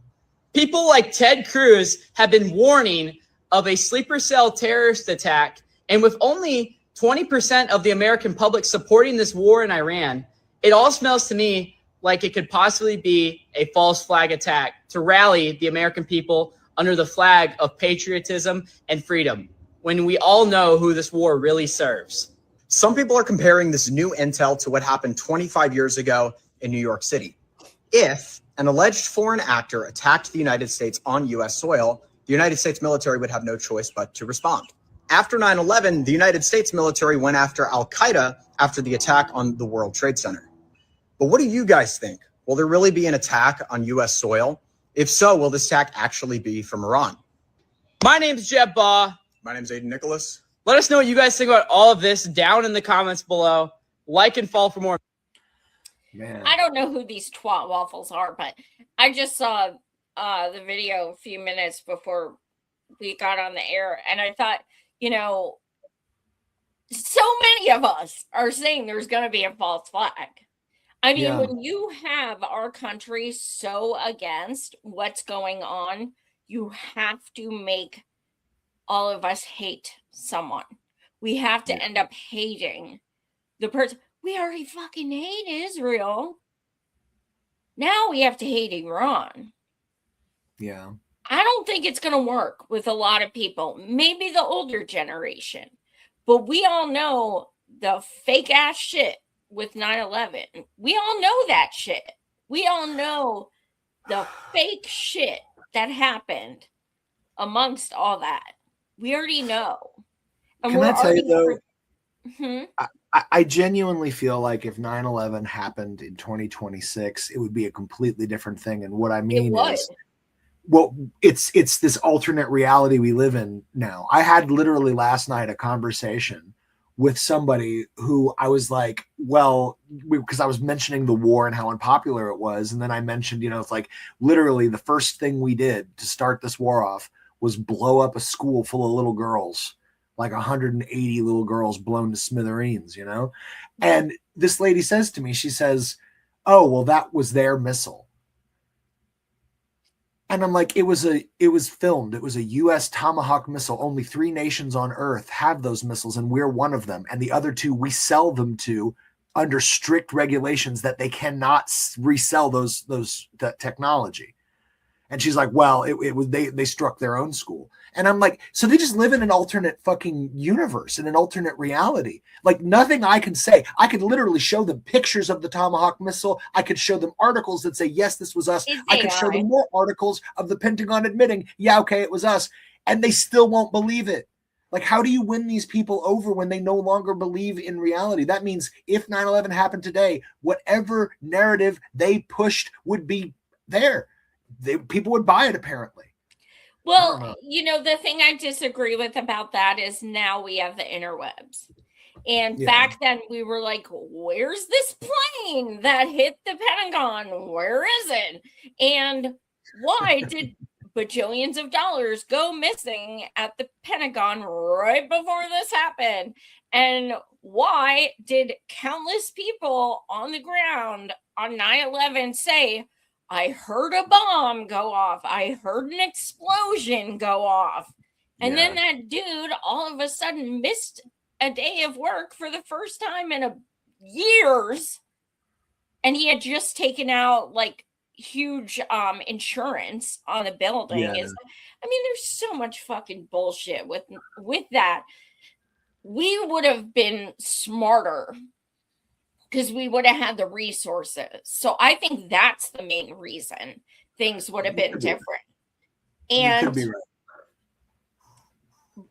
People like Ted Cruz have been warning of a sleeper cell terrorist attack, and with only 20% of the American public supporting this war in Iran, it all smells to me like it could possibly be a false flag attack to rally the American people under the flag of patriotism and freedom. when we all know who this war really serves. Some people are comparing this new intel to what happened 25 years ago in New York City. If an alleged foreign actor attacked the United States on U.S. soil, the United States military would have no choice but to respond. After 9/11, the United States military went after Al-Qaeda after the attack on the World Trade Center. But what do you guys think? Will there really be an attack on U.S. soil? If so, will this attack actually be from Iran? My name's Jeb Baugh. My name's Aiden Nicholas. Let us know what you guys think about all of this down in the comments below. Like and follow for more. Man. I don't know who these twat waffles are, but I just saw the video a few minutes before we got on the air, and I thought, you know, so many of us are saying there's going to be a false flag. I mean, when you have our country so against what's going on, you have to make all of us hate someone. We have to end up hating the person. We already fucking hate Israel. Now we have to hate Iran. Yeah. I don't think it's going to work with a lot of people. Maybe the older generation. But we all know the fake ass shit with 9/11. We all know that shit. We all know the fake shit that happened amongst all that. We already know. And Can I tell you though, Mm-hmm. I genuinely feel like if 9/11 happened in 2026, it would be a completely different thing. And what I mean is, well, it's this alternate reality we live in now. I had literally last night a conversation with somebody who I was like, well, because I was mentioning the war and how unpopular it was. And then I mentioned, you know, it's like literally the first thing we did to start this war off was blow up a school full of little girls, like 180 little girls blown to smithereens, you know? And this lady says to me, she says, oh, well, that was their missile. And I'm like, it was filmed. It was a U.S. Tomahawk missile. Only 3 nations on Earth have those missiles, and we're one of them. And the other 2, we sell them to under strict regulations that they cannot resell that technology. And she's like, well, it was they struck their own school. And I'm like, so they just live in an alternate fucking universe, in an alternate reality. Like nothing I can say. I could literally show them pictures of the Tomahawk missile. I could show them articles that say, yes, this was us. I could show them more articles of the Pentagon admitting, yeah, okay, it was us. And they still won't believe it. Like, how do you win these people over when they no longer believe in reality? That means if 9/11 happened today, whatever narrative they pushed would be there. People would buy it, apparently. Well, you know, the thing I disagree with about that is now we have the interwebs. And back then we were like, where's this plane that hit the Pentagon? Where is it? And why did bajillions of dollars go missing at the Pentagon right before this happened? And why did countless people on the ground on 9/11 say, I heard a bomb go off. I heard an explosion go off. And then that dude all of a sudden missed a day of work for the first time in years. And he had just taken out like huge insurance on the building. I mean, there's so much fucking bullshit with that. We would have been smarter because we would have had the resources. So I think that's the main reason things would have been different. And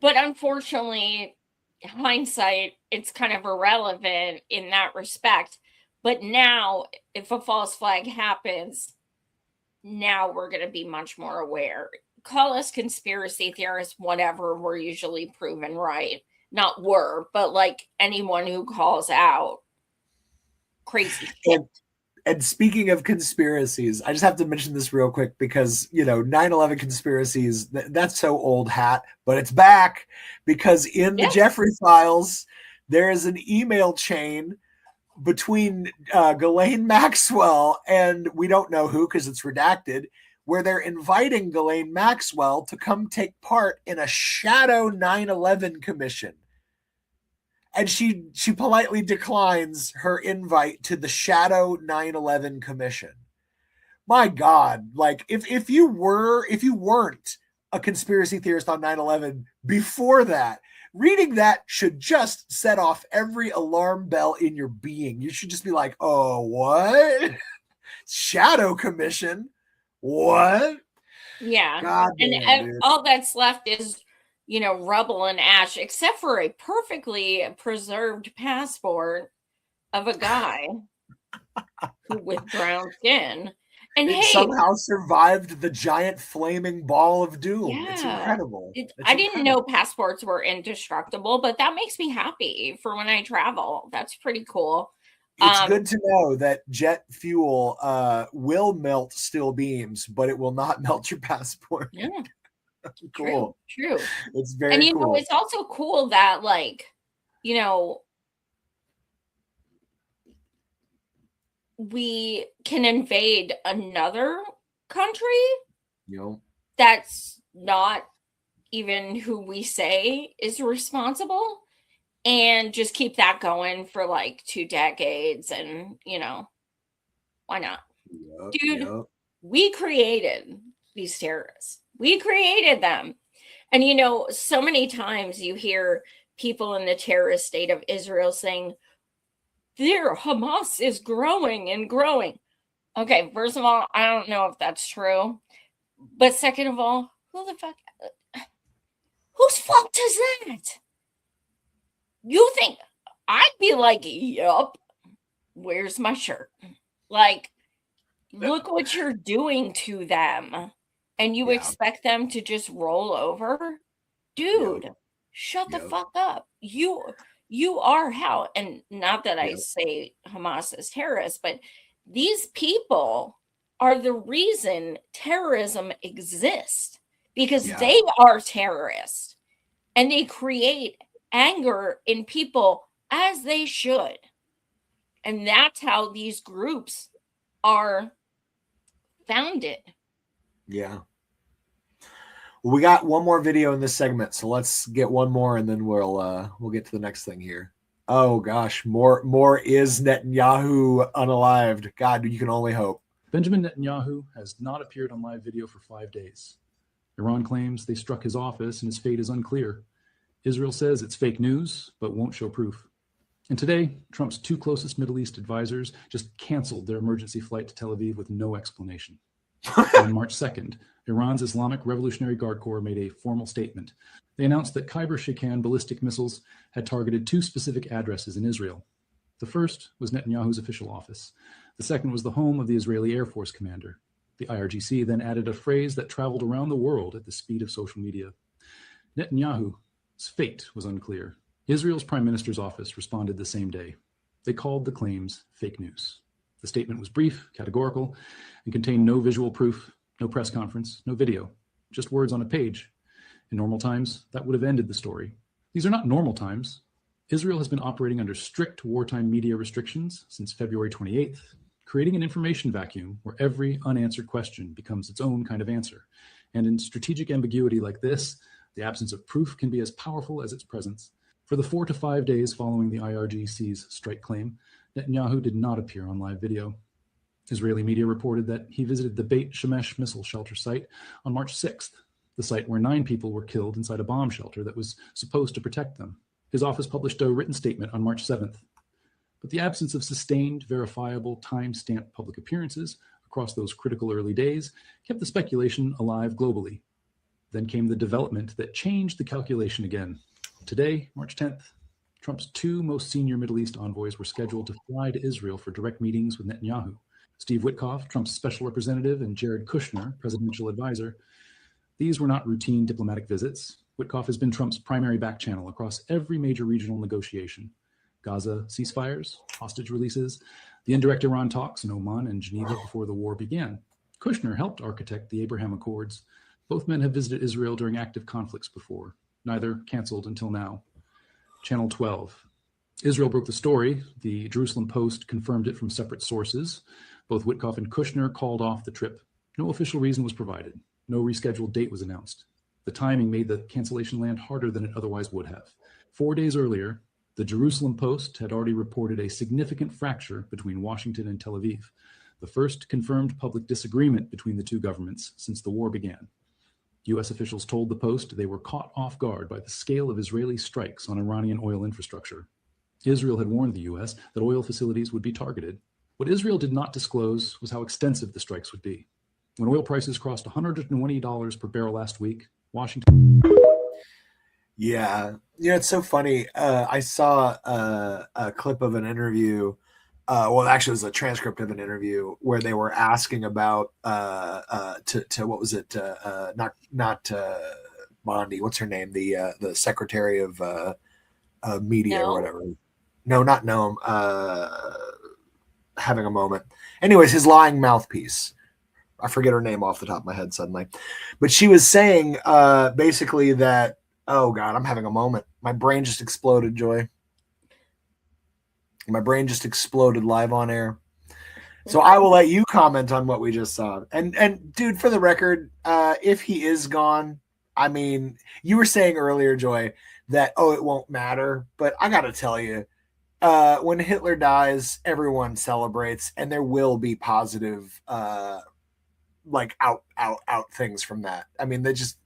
but unfortunately, hindsight, it's kind of irrelevant in that respect. But now, if a false flag happens, now we're going to be much more aware. Call us conspiracy theorists, whatever. We're usually proven right. Not we're, but like anyone who calls out crazy shit. And speaking of conspiracies, I just have to mention this real quick because, you know, 9/11 conspiracies, that's so old hat, but it's back because in the Jeffrey files, there is an email chain between Ghislaine Maxwell and we don't know who because it's redacted, where they're inviting Ghislaine Maxwell to come take part in a shadow 9/11 commission. And she politely declines her invite to the shadow 9/11 commission. My God, like if you weren't a conspiracy theorist on 9/11 before that. Reading that should just set off every alarm bell in your being. You should just be like, oh, what? Shadow Commission? What? Yeah. God And damn, dude. all that's left is, rubble and ash, except for a perfectly preserved passport of a guy with brown skin. And It somehow survived the giant flaming ball of doom. It's incredible. I didn't know passports were indestructible, but that makes me happy for when I travel. That's pretty cool. It's good to know that jet fuel will melt steel beams, but it will not melt your passport. Yeah. Cool. True. It's very cool. It's also cool that, we can invade another country that's not even who we say is responsible, and just keep that going for 2 decades. And why not? Dude, we created these terrorists. We created them. And so many times you hear people in the terrorist state of Israel saying, their Hamas is growing and growing. Okay, first of all, I don't know if that's true. But second of all, whose fault is that? You think I'd be like, yup, where's my shirt? Look what you're doing to them. And you expect them to just roll over? Dude, shut the fuck up. You are how, and not that I say Hamas is terrorists, but these people are the reason terrorism exists, because they are terrorists and they create anger in people, as they should. And that's how these groups are founded. Yeah. Well, we got one more video in this segment, so let's get one more, and then we'll get to the next thing here. Oh gosh, more is Netanyahu unalived. God, you can only hope. Benjamin Netanyahu has not appeared on live video for 5 days. Iran claims they struck his office and his fate is unclear. Israel says it's fake news, but won't show proof. And today, Trump's 2 closest Middle East advisors just canceled their emergency flight to Tel Aviv with no explanation. On March 2nd, Iran's Islamic Revolutionary Guard Corps made a formal statement. They announced that Khyber-Sheikhan ballistic missiles had targeted 2 specific addresses in Israel. The first was Netanyahu's official office. The second was the home of the Israeli Air Force commander. The IRGC then added a phrase that traveled around the world at the speed of social media. Netanyahu's fate was unclear. Israel's prime minister's office responded the same day. They called the claims fake news. The statement was brief, categorical, and contained no visual proof, no press conference, no video, just words on a page. In normal times, that would have ended the story. These are not normal times. Israel has been operating under strict wartime media restrictions since February 28th, creating an information vacuum where every unanswered question becomes its own kind of answer. And in strategic ambiguity like this, the absence of proof can be as powerful as its presence. For the 4 to 5 days following the IRGC's strike claim, Netanyahu did not appear on live video. Israeli media reported that he visited the Beit Shemesh missile shelter site on March 6th, the site where 9 people were killed inside a bomb shelter that was supposed to protect them. His office published a written statement on March 7th. But the absence of sustained, verifiable, time-stamped public appearances across those critical early days kept the speculation alive globally. Then came the development that changed the calculation again. Today, March 10th, Trump's 2 most senior Middle East envoys were scheduled to fly to Israel for direct meetings with Netanyahu. Steve Witkoff, Trump's special representative, and Jared Kushner, presidential advisor. These were not routine diplomatic visits. Witkoff has been Trump's primary back channel across every major regional negotiation. Gaza ceasefires, hostage releases, the indirect Iran talks in Oman and Geneva before the war began. Kushner helped architect the Abraham Accords. Both men have visited Israel during active conflicts before, neither canceled until now. Channel 12. Israel broke the story. The Jerusalem Post confirmed it from separate sources. Both Witkoff and Kushner called off the trip. No official reason was provided. No rescheduled date was announced. The timing made the cancellation land harder than it otherwise would have. 4 days earlier, the Jerusalem Post had already reported a significant fracture between Washington and Tel Aviv, the first confirmed public disagreement between the 2 governments since the war began. U.S. officials told the Post they were caught off guard by the scale of Israeli strikes on Iranian oil infrastructure. Israel had warned the U.S. that oil facilities would be targeted. What Israel did not disclose was how extensive the strikes would be. When oil prices crossed $120 per barrel last week, Washington. Yeah. It's so funny. I saw a clip of an interview. Well, actually, it was a transcript of an interview where they were asking about to what was it? Not Bondi. What's her name? The Secretary of Media or whatever. No, not Noam. Having a moment. Anyways, his lying mouthpiece. I forget her name off the top of my head suddenly, but she was saying basically that. Oh God, I'm having a moment. My brain just exploded, Joy. My brain just exploded live on air. So I will let you comment on what we just saw. And dude, for the record, if he is gone, I mean, you were saying earlier, Joy, that it won't matter, but I got to tell you, when Hitler dies, everyone celebrates, and there will be positive, like out things from that. I mean, that's just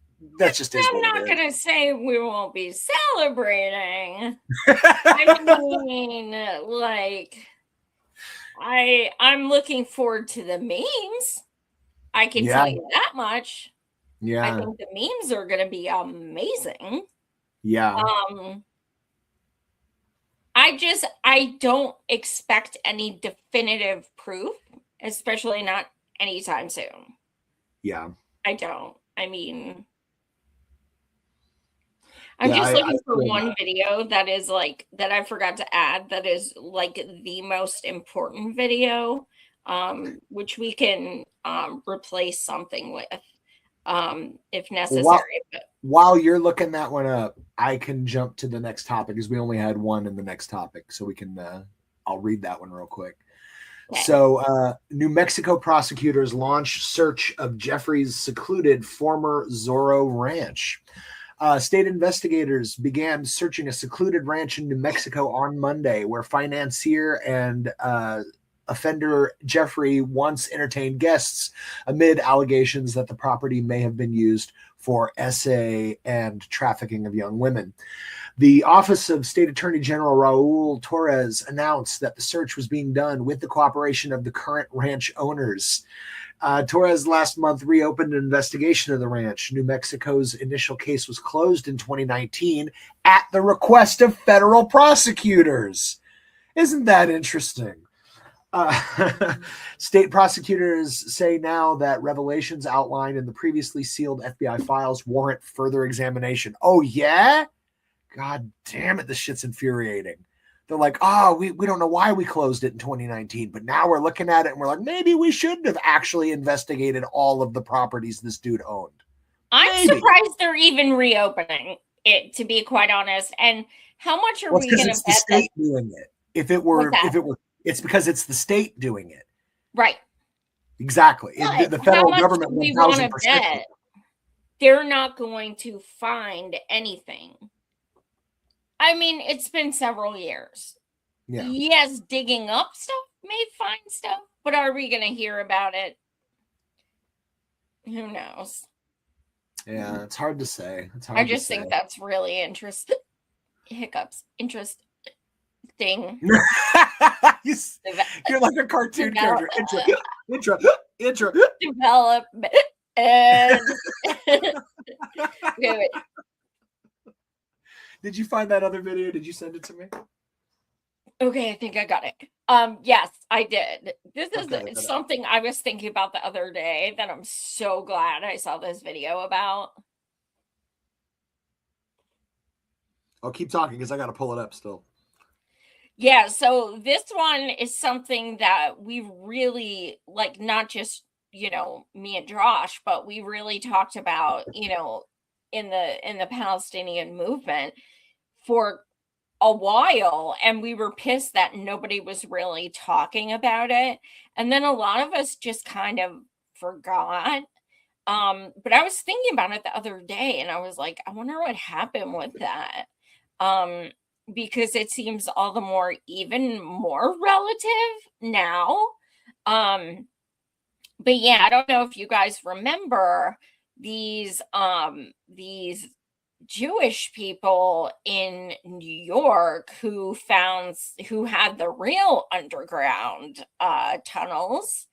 is I'm what not it is. gonna say we won't be celebrating. I mean, like, I'm looking forward to the memes. I can tell you that much. Yeah. I think the memes are gonna be amazing. Yeah. I don't expect any definitive proof, especially not anytime soon. Yeah. I don't. I mean, I'm just looking for one video that is like that I forgot to add that is like the most important video, which we can replace something with if necessary. While you're looking that one up, I can jump to the next topic because we only had one in the next topic, so we can. I'll read that one real quick. Okay. So, New Mexico prosecutors launch search of Jeffrey's secluded former Zorro ranch. State investigators began searching a secluded ranch in New Mexico on Monday, where financier and offender Jeffrey once entertained guests amid allegations that the property may have been used for SA and trafficking of young women. The Office of State Attorney General Raul Torres announced that the search was being done with the cooperation of the current ranch owners. Torres last month reopened an investigation of the ranch. New Mexico's initial case was closed in 2019 at the request of federal prosecutors. Isn't that interesting? State prosecutors say now that revelations outlined in the previously sealed FBI files warrant further examination. Oh, yeah? God damn it, this shit's infuriating. They're like, we don't know why we closed it in 2019, but now we're looking at it and we're like, maybe we shouldn't have actually investigated all of the properties this dude owned. I'm surprised they're even reopening it, to be quite honest. And how much are we going to bet the state doing it? If it were, it's because it's the state doing it. Right. Exactly. The federal government 1000%. They're not going to find anything. I mean, it's been several years. Yeah. Yes, digging up stuff may find stuff, but are we going to hear about it? Who knows? Yeah, it's hard to say. I just think that's really interesting. Hiccups. Interesting. You're like a cartoon character. Intro. Development. And wait. Did you find that other video? Did you send it to me? Okay, I think I got it. Yes, I did. This is something I was thinking about the other day that I'm so glad I saw this video about. I'll keep talking because I got to pull it up still. Yeah, so this one is something that we really like, not just, me and Josh, but we really talked about, in the Palestinian movement for a while, and we were pissed that nobody was really talking about it. And then a lot of us just kind of forgot. But I was thinking about it the other day, and I was like, I wonder what happened with that. Because it seems all the more, even more relative now. But yeah, I don't know if you guys remember these Jewish people in New York who had the real underground tunnels,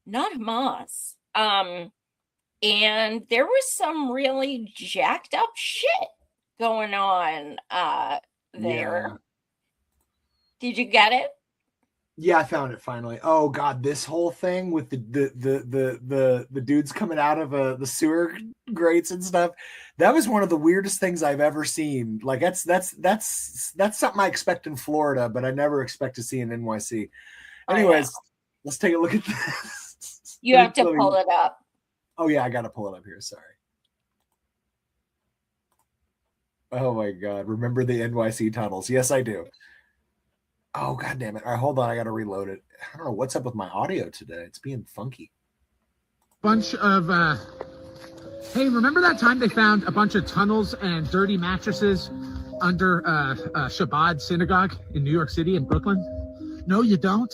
not Hamas. And there was some really jacked up shit going on there. Yeah. Did you get it? Yeah, I found it finally. Oh God, this whole thing with the dudes coming out of the sewer grates and stuff. That was one of the weirdest things I've ever seen. Like that's something I expect in Florida, but I never expect to see in NYC. Anyways, let's take a look at this. You have to pull it up. Oh yeah, I gotta pull it up here. Sorry. Oh my God. Remember the NYC tunnels? Yes, I do. Oh, God damn it. All right, hold on. I got to reload it. I don't know what's up with my audio today. It's being funky. Bunch of, hey, remember that time they found a bunch of tunnels and dirty mattresses under Shabbat synagogue in New York City and Brooklyn? No, you don't?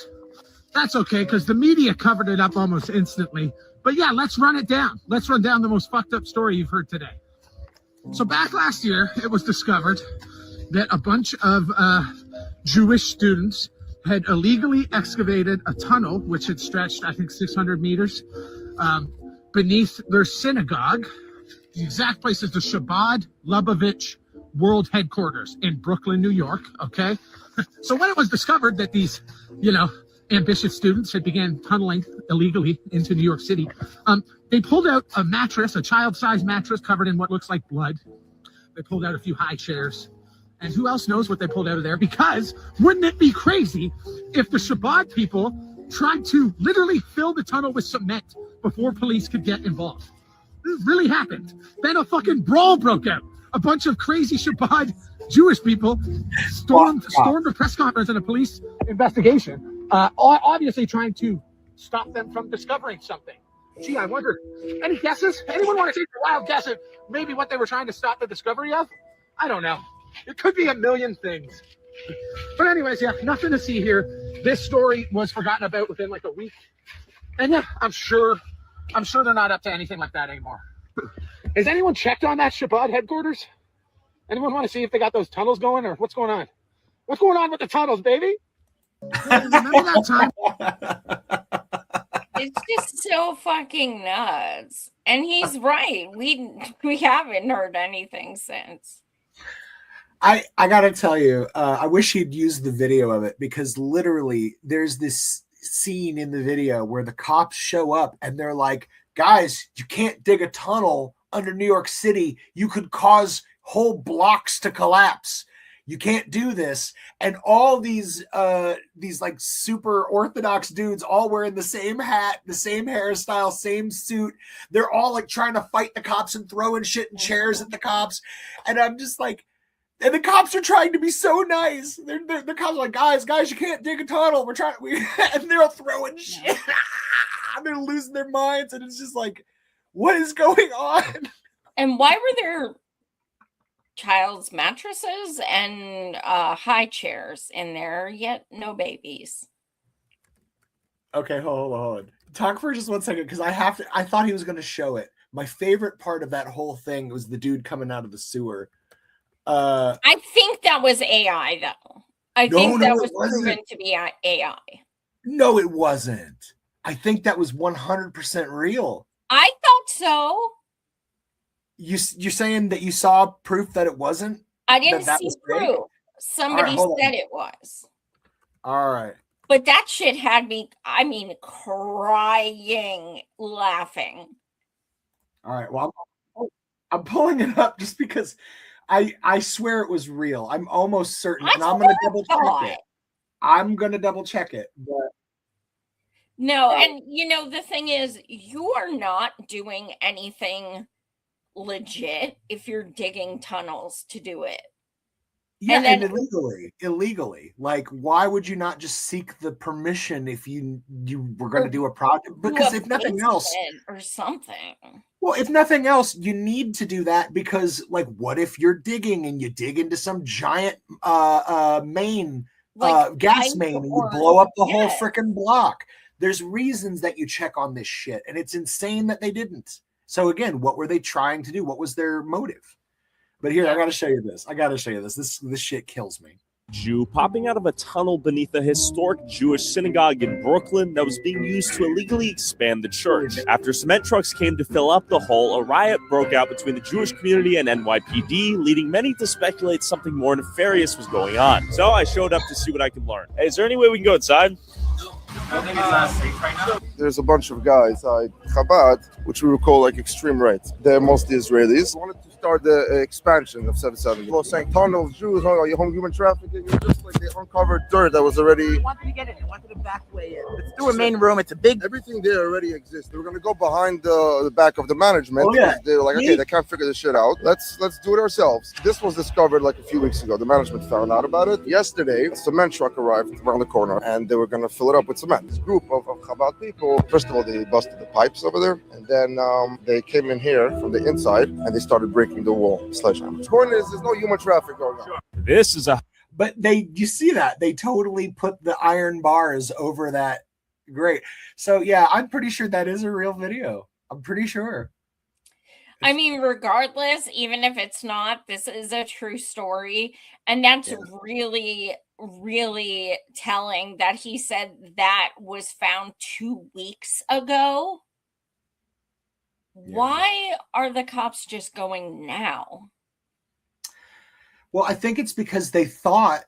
That's okay, because the media covered it up almost instantly. But yeah, let's run it down. Let's run down the most fucked up story you've heard today. So back last year, it was discovered that a bunch of Jewish students had illegally excavated a tunnel, which had stretched, I think, 600 meters beneath their synagogue. The exact place is the Chabad Lubavitch World Headquarters in Brooklyn, New York. Okay. So when it was discovered that these, ambitious students had began tunneling illegally into New York City, they pulled out a mattress, a child-sized mattress covered in what looks like blood. They pulled out a few high chairs. And who else knows what they pulled out of there? Because wouldn't it be crazy if the Shabbat people tried to literally fill the tunnel with cement before police could get involved? This really happened. Then a fucking brawl broke out. A bunch of crazy Shabbat Jewish people stormed a press conference and a police investigation, obviously trying to stop them from discovering something. Gee, I wonder, any guesses? Anyone want to take a wild guess at maybe what they were trying to stop the discovery of? I don't know. It could be a million things. But anyways, yeah, nothing to see here. This story was forgotten about within like a week. And yeah, I'm sure they're not up to anything like that anymore. Has anyone checked on that Shabbat headquarters? Anyone want to see if they got those tunnels going or what's going on? What's going on with the tunnels, baby? Remember that time? It's just so fucking nuts. And he's right. We haven't heard anything since. I gotta tell you, I wish he'd used the video of it, because literally there's this scene in the video where the cops show up and they're like, guys, you can't dig a tunnel under New York City. You could cause whole blocks to collapse. You can't do this. And all these like super orthodox dudes, all wearing the same hat, the same hairstyle, same suit. They're all like trying to fight the cops and throwing shit and chairs at the cops. And I'm just like, and the cops are trying to be so nice. The cops are like, guys, you can't dig a tunnel. And they're all throwing shit. They're losing their minds. And it's just like, what is going on? And why were there child's mattresses and high chairs in there, yet no babies? Okay, hold on. Talk for just 1 second, because I thought he was going to show it. My favorite part of that whole thing was the dude coming out of the sewer. I think that was AI, though. I think that was proven to be AI. No, it wasn't. I think that was 100% real. I thought so. You're saying that you saw proof that it wasn't? I didn't see proof. Somebody said it was. All right. But that shit had me, crying, laughing. All right. Well, I'm pulling it up just because I swear it was real. I'm almost certain. And I'm going to double check it. I'm going to double check it. But no, and the thing is, you are not doing anything legit if you're digging tunnels to do it. Yeah, and illegally. Like, why would you not just seek the permission if you were going to do a project? Because if nothing else, or something. Well, if nothing else, you need to do that because, like, what if you're digging and you dig into some giant main, gas main, and you blow up the whole freaking block? There's reasons that you check on this shit, and it's insane that they didn't. So again, what were they trying to do? What was their motive? But here, I got to show you this. This shit kills me. Jew popping out of a tunnel beneath a historic Jewish synagogue in Brooklyn that was being used to illegally expand the church. After cement trucks came to fill up the hole, a riot broke out between the Jewish community and NYPD, leading many to speculate something more nefarious was going on. So I showed up to see what I could learn. Hey, is there any way we can go inside? I don't think it's not safe right now. There's a bunch of guys at Chabad, which we would call like extreme right. They're mostly Israelis. Wanted to start the expansion of 770. People saying tunnels, Jews, human trafficking. It was just like they uncovered dirt that was already. They wanted to get in. They wanted to back way in. It's through a main room. It's a big. Everything there already exists. They were going to go behind the back of the management. Oh, yeah. They're like, okay, they can't figure this shit out. Let's do it ourselves. This was discovered like a few weeks ago. The management found out about it. Yesterday, a cement truck arrived around the corner and they were going to fill it up with cement. This group of Chabad people, first of all, they busted the pipes over there. And then they came in here from the inside and they started breaking the wall. Sledgehammer. The point is, there's no human traffic going on. This is a... But you see that? They totally put the iron bars over that. Great. So, yeah, I'm pretty sure that is a real video. I'm pretty sure. I mean, regardless, even if it's not, this is a true story. And that's really, really telling that he said that was found 2 weeks ago. Yeah. Why are the cops just going now? Well, I think it's because they thought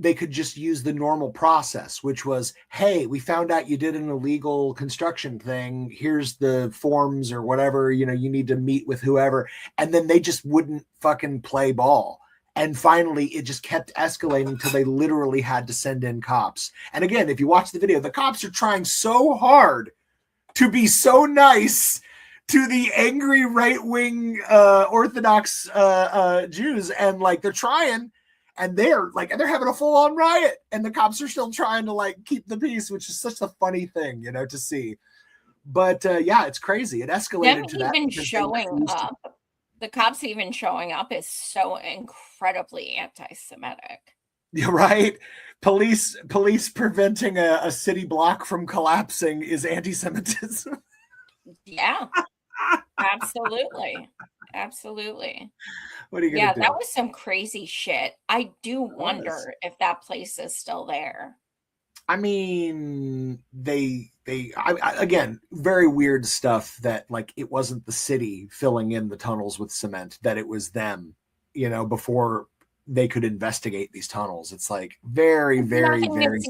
they could just use the normal process, which was, hey, we found out you did an illegal construction thing. Here's the forms or whatever, you need to meet with whoever. And then they just wouldn't fucking play ball. And finally, it just kept escalating until they literally had to send in cops. And again, if you watch the video, the cops are trying so hard to be so nice to the angry right-wing Orthodox Jews, and like they're trying, and they're having a full-on riot, and the cops are still trying to like keep the peace, which is such a funny thing, to see. But yeah, it's crazy. It escalated to that. Even showing up, the cops even showing up is so incredibly anti-Semitic. You're right. Police preventing a city block from collapsing is anti-Semitism. Yeah. Absolutely. What are you gonna do? That was some crazy shit. I do wonder if that place is still there. I mean, again, very weird stuff that like it wasn't the city filling in the tunnels with cement, that it was them, before they could investigate these tunnels. It's like very, very, very.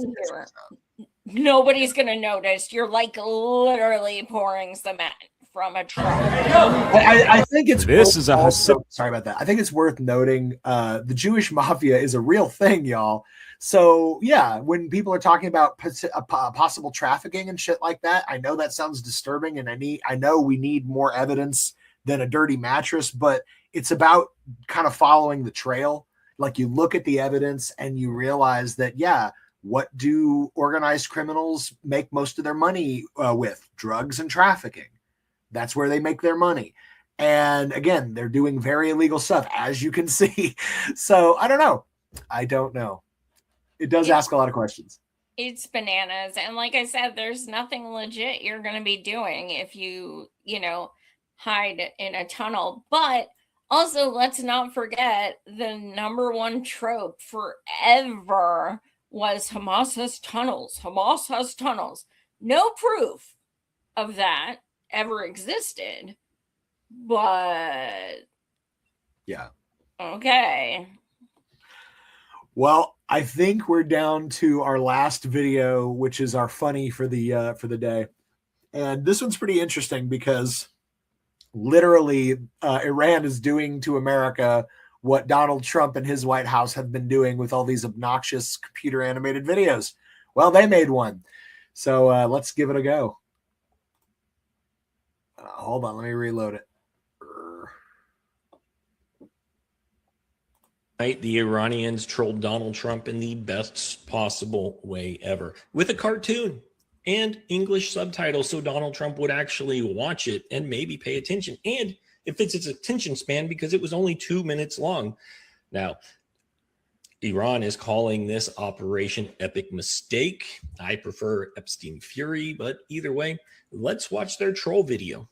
Nobody's gonna notice. You're like literally pouring cement from a truck. I think it's sorry about that. I think it's worth noting the Jewish mafia is a real thing, y'all. So yeah, when people are talking about possible trafficking and shit like that, I know that sounds disturbing, and I know we need more evidence than a dirty mattress, but it's about kind of following the trail. Like you look at the evidence and you realize that, yeah, what do organized criminals make most of their money with? Drugs and trafficking. That's where they make their money. And again, they're doing very illegal stuff, as you can see. So I don't know. It does ask a lot of questions. It's bananas. And like I said, there's nothing legit you're going to be doing if you hide in a tunnel. But also, let's not forget the number one trope forever was Hamas has tunnels. Hamas has tunnels. No proof of that ever existed, but yeah. Okay. Well, I think we're down to our last video, which is our funny for the day. And this one's pretty interesting because literally Iran is doing to America what Donald Trump and his White House have been doing with all these obnoxious computer animated videos. Well, they made one. So let's give it a go. Hold on, let me reload it. The Iranians trolled Donald Trump in the best possible way ever with a cartoon and English subtitles so Donald Trump would actually watch it and maybe pay attention. And it fits its attention span because it was only 2 minutes long. Now, Iran is calling this Operation Epic Mistake. I prefer Epstein Fury, but either way, let's watch their troll video.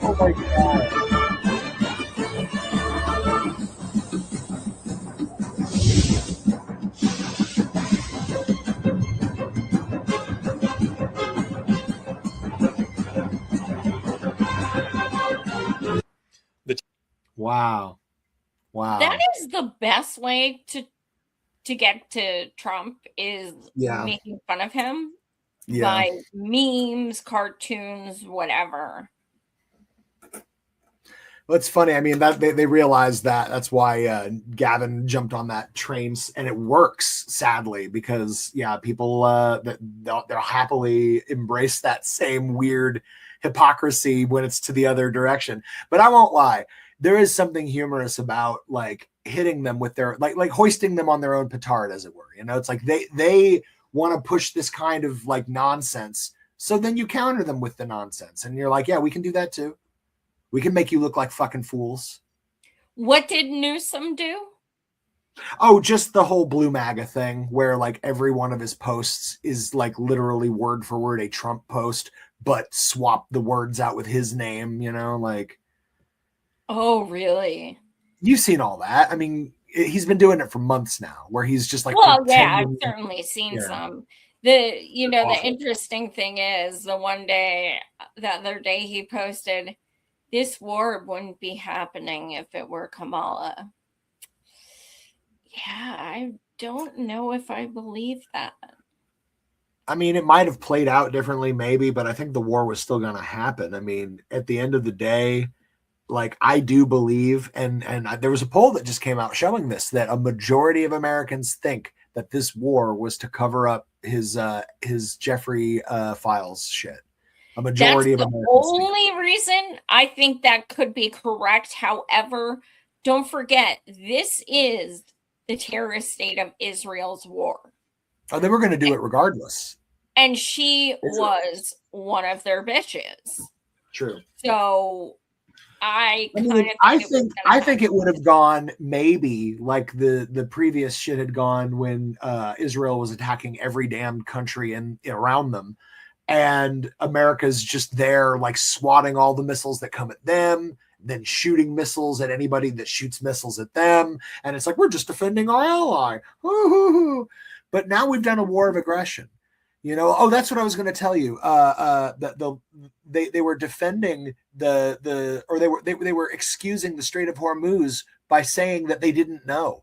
Oh my God. Wow. Wow. That is the best way to get to Trump is Yeah. making fun of him Yeah. by memes, cartoons, whatever. Well, it's funny. I mean, that they realized that. That's why Gavin jumped on that train, and it works. Sadly, because people they'll happily embrace that same weird hypocrisy when it's to the other direction. But I won't lie. There is something humorous about like hitting them with their like hoisting them on their own petard, as it were. You know, it's like they want to push this kind of like nonsense. So then you counter them with the nonsense, and you're like, yeah, we can do that too. We can make you look like fucking fools. What did Newsom do? Oh, just the whole Blue MAGA thing where like every one of his posts is like literally word for word a Trump post, but swap the words out with his name, you know, like. Oh, really? You've seen all that. I mean, he's been doing it for months now where he's just like. Well, yeah, I've certainly seen some. The awful. interesting thing is the other day he posted, this war wouldn't be happening if it were Kamala. Yeah, I don't know if I believe that. I mean, it might have played out differently, maybe, but I think the war was still going to happen. I mean, at the end of the day, like I do believe, and there was a poll that just came out showing this, that a majority of Americans think that this war was to cover up his Jeffrey files shit. A majority of Americans. That's the only reason I think that could be correct. However, don't forget, this is the terrorist state of Israel's war. Oh, they were going to do it regardless. And she was one of their bitches. True. So I think it would have gone maybe like the previous shit had gone when Israel was attacking every damn country around them. And America's just there, like swatting all the missiles that come at them, then shooting missiles at anybody that shoots missiles at them. And it's like, we're just defending our ally. But now we've done a war of aggression. You know, that's what I was going to tell you. They were defending they were excusing the Strait of Hormuz by saying that they didn't know.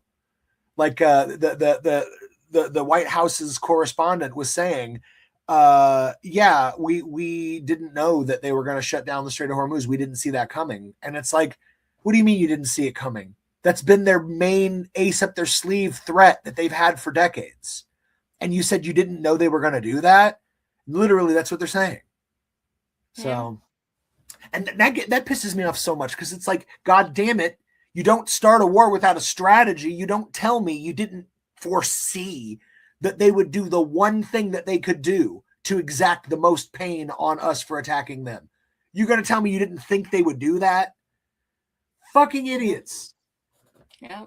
Like the White House's correspondent was saying, we didn't know that they were going to shut down the Strait of Hormuz. We didn't see that coming. And it's like, what do you mean you didn't see it coming? That's been their main ace up their sleeve threat that they've had for decades. And you said you didn't know they were going to do that? Literally, that's what they're saying. So, And that pisses me off so much because it's like, God damn it, you don't start a war without a strategy. You don't tell me you didn't foresee that they would do the one thing that they could do to exact the most pain on us for attacking them. You're going to tell me you didn't think they would do that? Fucking idiots. Yeah.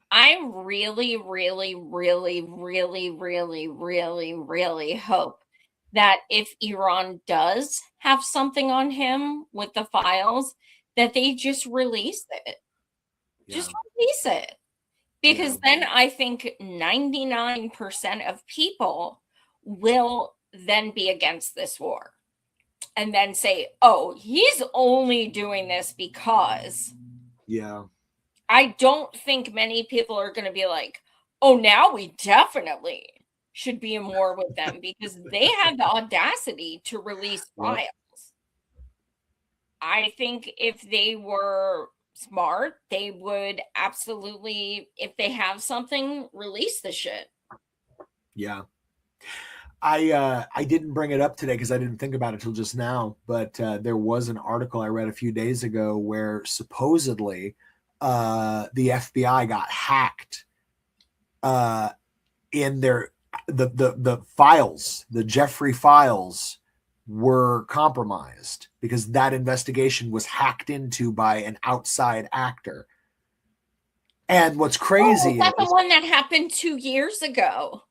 I really, really, really, really, really, really, really hope that if Iran does have something on him with the files, that they just release it. Yeah. Just release it. Because then I think 99% of people will then be against this war. And then say, oh, he's only doing this because. Yeah. I don't think many people are going to be like, oh, now we definitely should be in war with them because they have the audacity to release files. I think if they were smart, they would absolutely, if they have something, release the shit. Yeah. I didn't bring it up today because I didn't think about it till just now, but there was an article I read a few days ago where supposedly the FBI got hacked in the files, the Jeffrey files were compromised because that investigation was hacked into by an outside actor. And what's crazy is that the one that happened 2 years ago?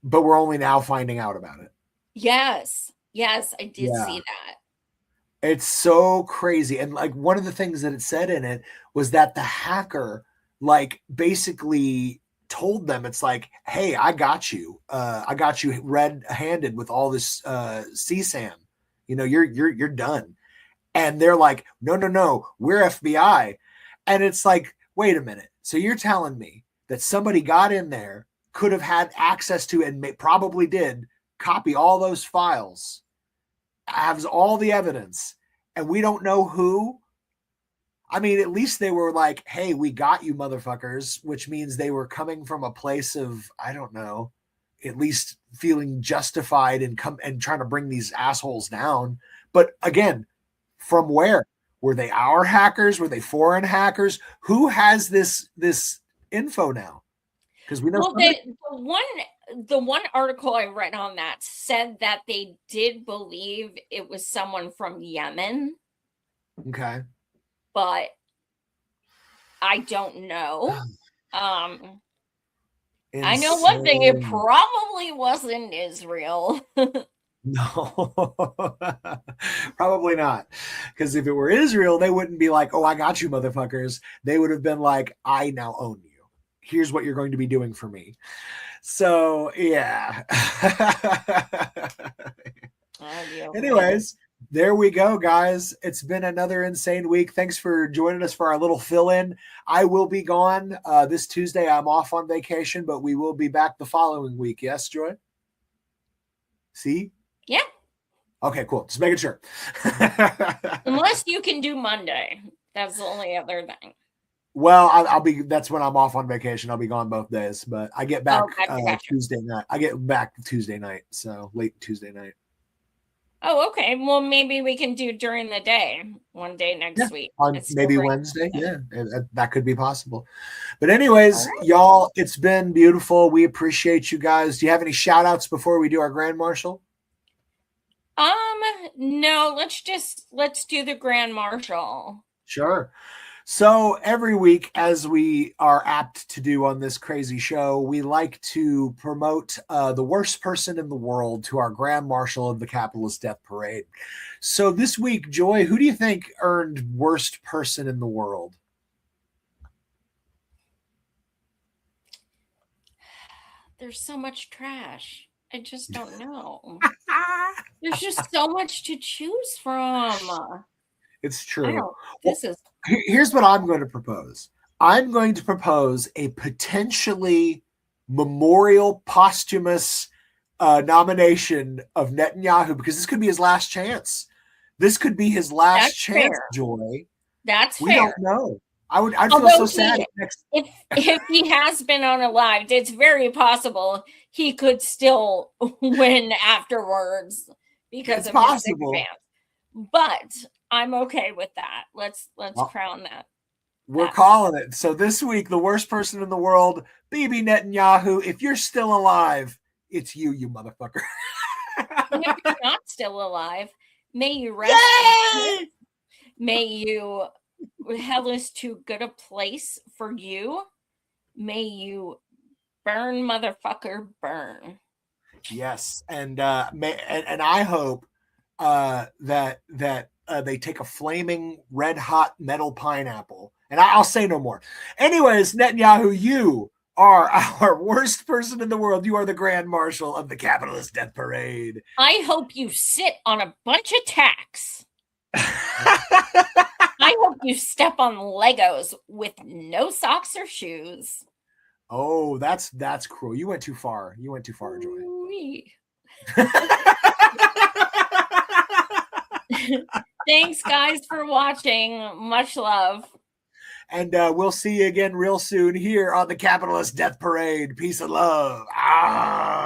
But we're only now finding out about it. Yes, I did see that. It's so crazy. And like one of the things that it said in it was that the hacker like basically told them, it's like, hey, I got you red-handed with all this CSAM. You know, you're done. And they're like, no, we're FBI. And it's like, wait a minute. So you're telling me that somebody got in there, could have had access to, and probably did, copy all those files, has all the evidence, and we don't know who? I mean, at least they were like, hey, we got you motherfuckers, which means they were coming from a place of, I don't know, at least feeling justified and trying to bring these assholes down. But again, from where? Were they our hackers? Were they foreign hackers? Who has this info now? Because we know the one article I read on that said that they did believe it was someone from Yemen. Okay. But I don't know. I know one thing, it probably wasn't Israel. No, probably not. Because if it were Israel, they wouldn't be like, oh, I got you, motherfuckers. They would have been like, I now own you. Here's what you're going to be doing for me. So, yeah. Anyways, there we go, guys. It's been another insane week. Thanks for joining us for our little fill-in. I will be gone this Tuesday. I'm off on vacation, but we will be back the following week. Yes, Joy? See? Yeah. Okay, cool. Just making sure. Unless you can do Monday. That's the only other thing. Well, I'll be. That's when I'm off on vacation. I'll be gone both days, but I get back Tuesday night. I get back Tuesday night, so late Tuesday night. Oh, okay. Well, maybe we can do during the day, one day next week. On maybe Wednesday. Yeah, that could be possible. But anyways, y'all, it's been beautiful. We appreciate you guys. Do you have any shout outs before we do our Grand Marshal? No, let's do the Grand Marshal. Sure. So every week, as we are apt to do on this crazy show, we like to promote the worst person in the world to our Grand Marshal of the Capitalist Death Parade. So this week, Joy, who do you think earned worst person in the world? There's so much trash. I just don't know. There's just so much to choose from. It's true. Here's what I'm going to propose. I'm going to propose a potentially memorial posthumous nomination of Netanyahu, because this could be his last chance. This could be his last chance, fair. Joy. That's we fair. Don't know. I'd feel so sad. If he has been unalived, it's very possible he could still win afterwards because it's of possible. his advance. but I'm okay with that. Let's crown that. We're calling it. So this week, the worst person in the world, Bibi Netanyahu. If you're still alive, it's you motherfucker. And if you're not still alive, may you rest. May you, hell is too good a place for you. May you burn, motherfucker, burn. Yes, and I hope that they take a flaming red hot metal pineapple, and I'll say no more. Anyways, Netanyahu, you are our worst person in the world. You are the Grand Marshal of the Capitalist Death Parade. I hope you sit on a bunch of tacks. I hope you step on Legos with no socks or shoes. Oh, that's cruel. You went too far. You went too far, Joy. Thanks, guys, for watching. Much love. And we'll see you again real soon here on the Capitalist Death Parade. Peace and love. Ah.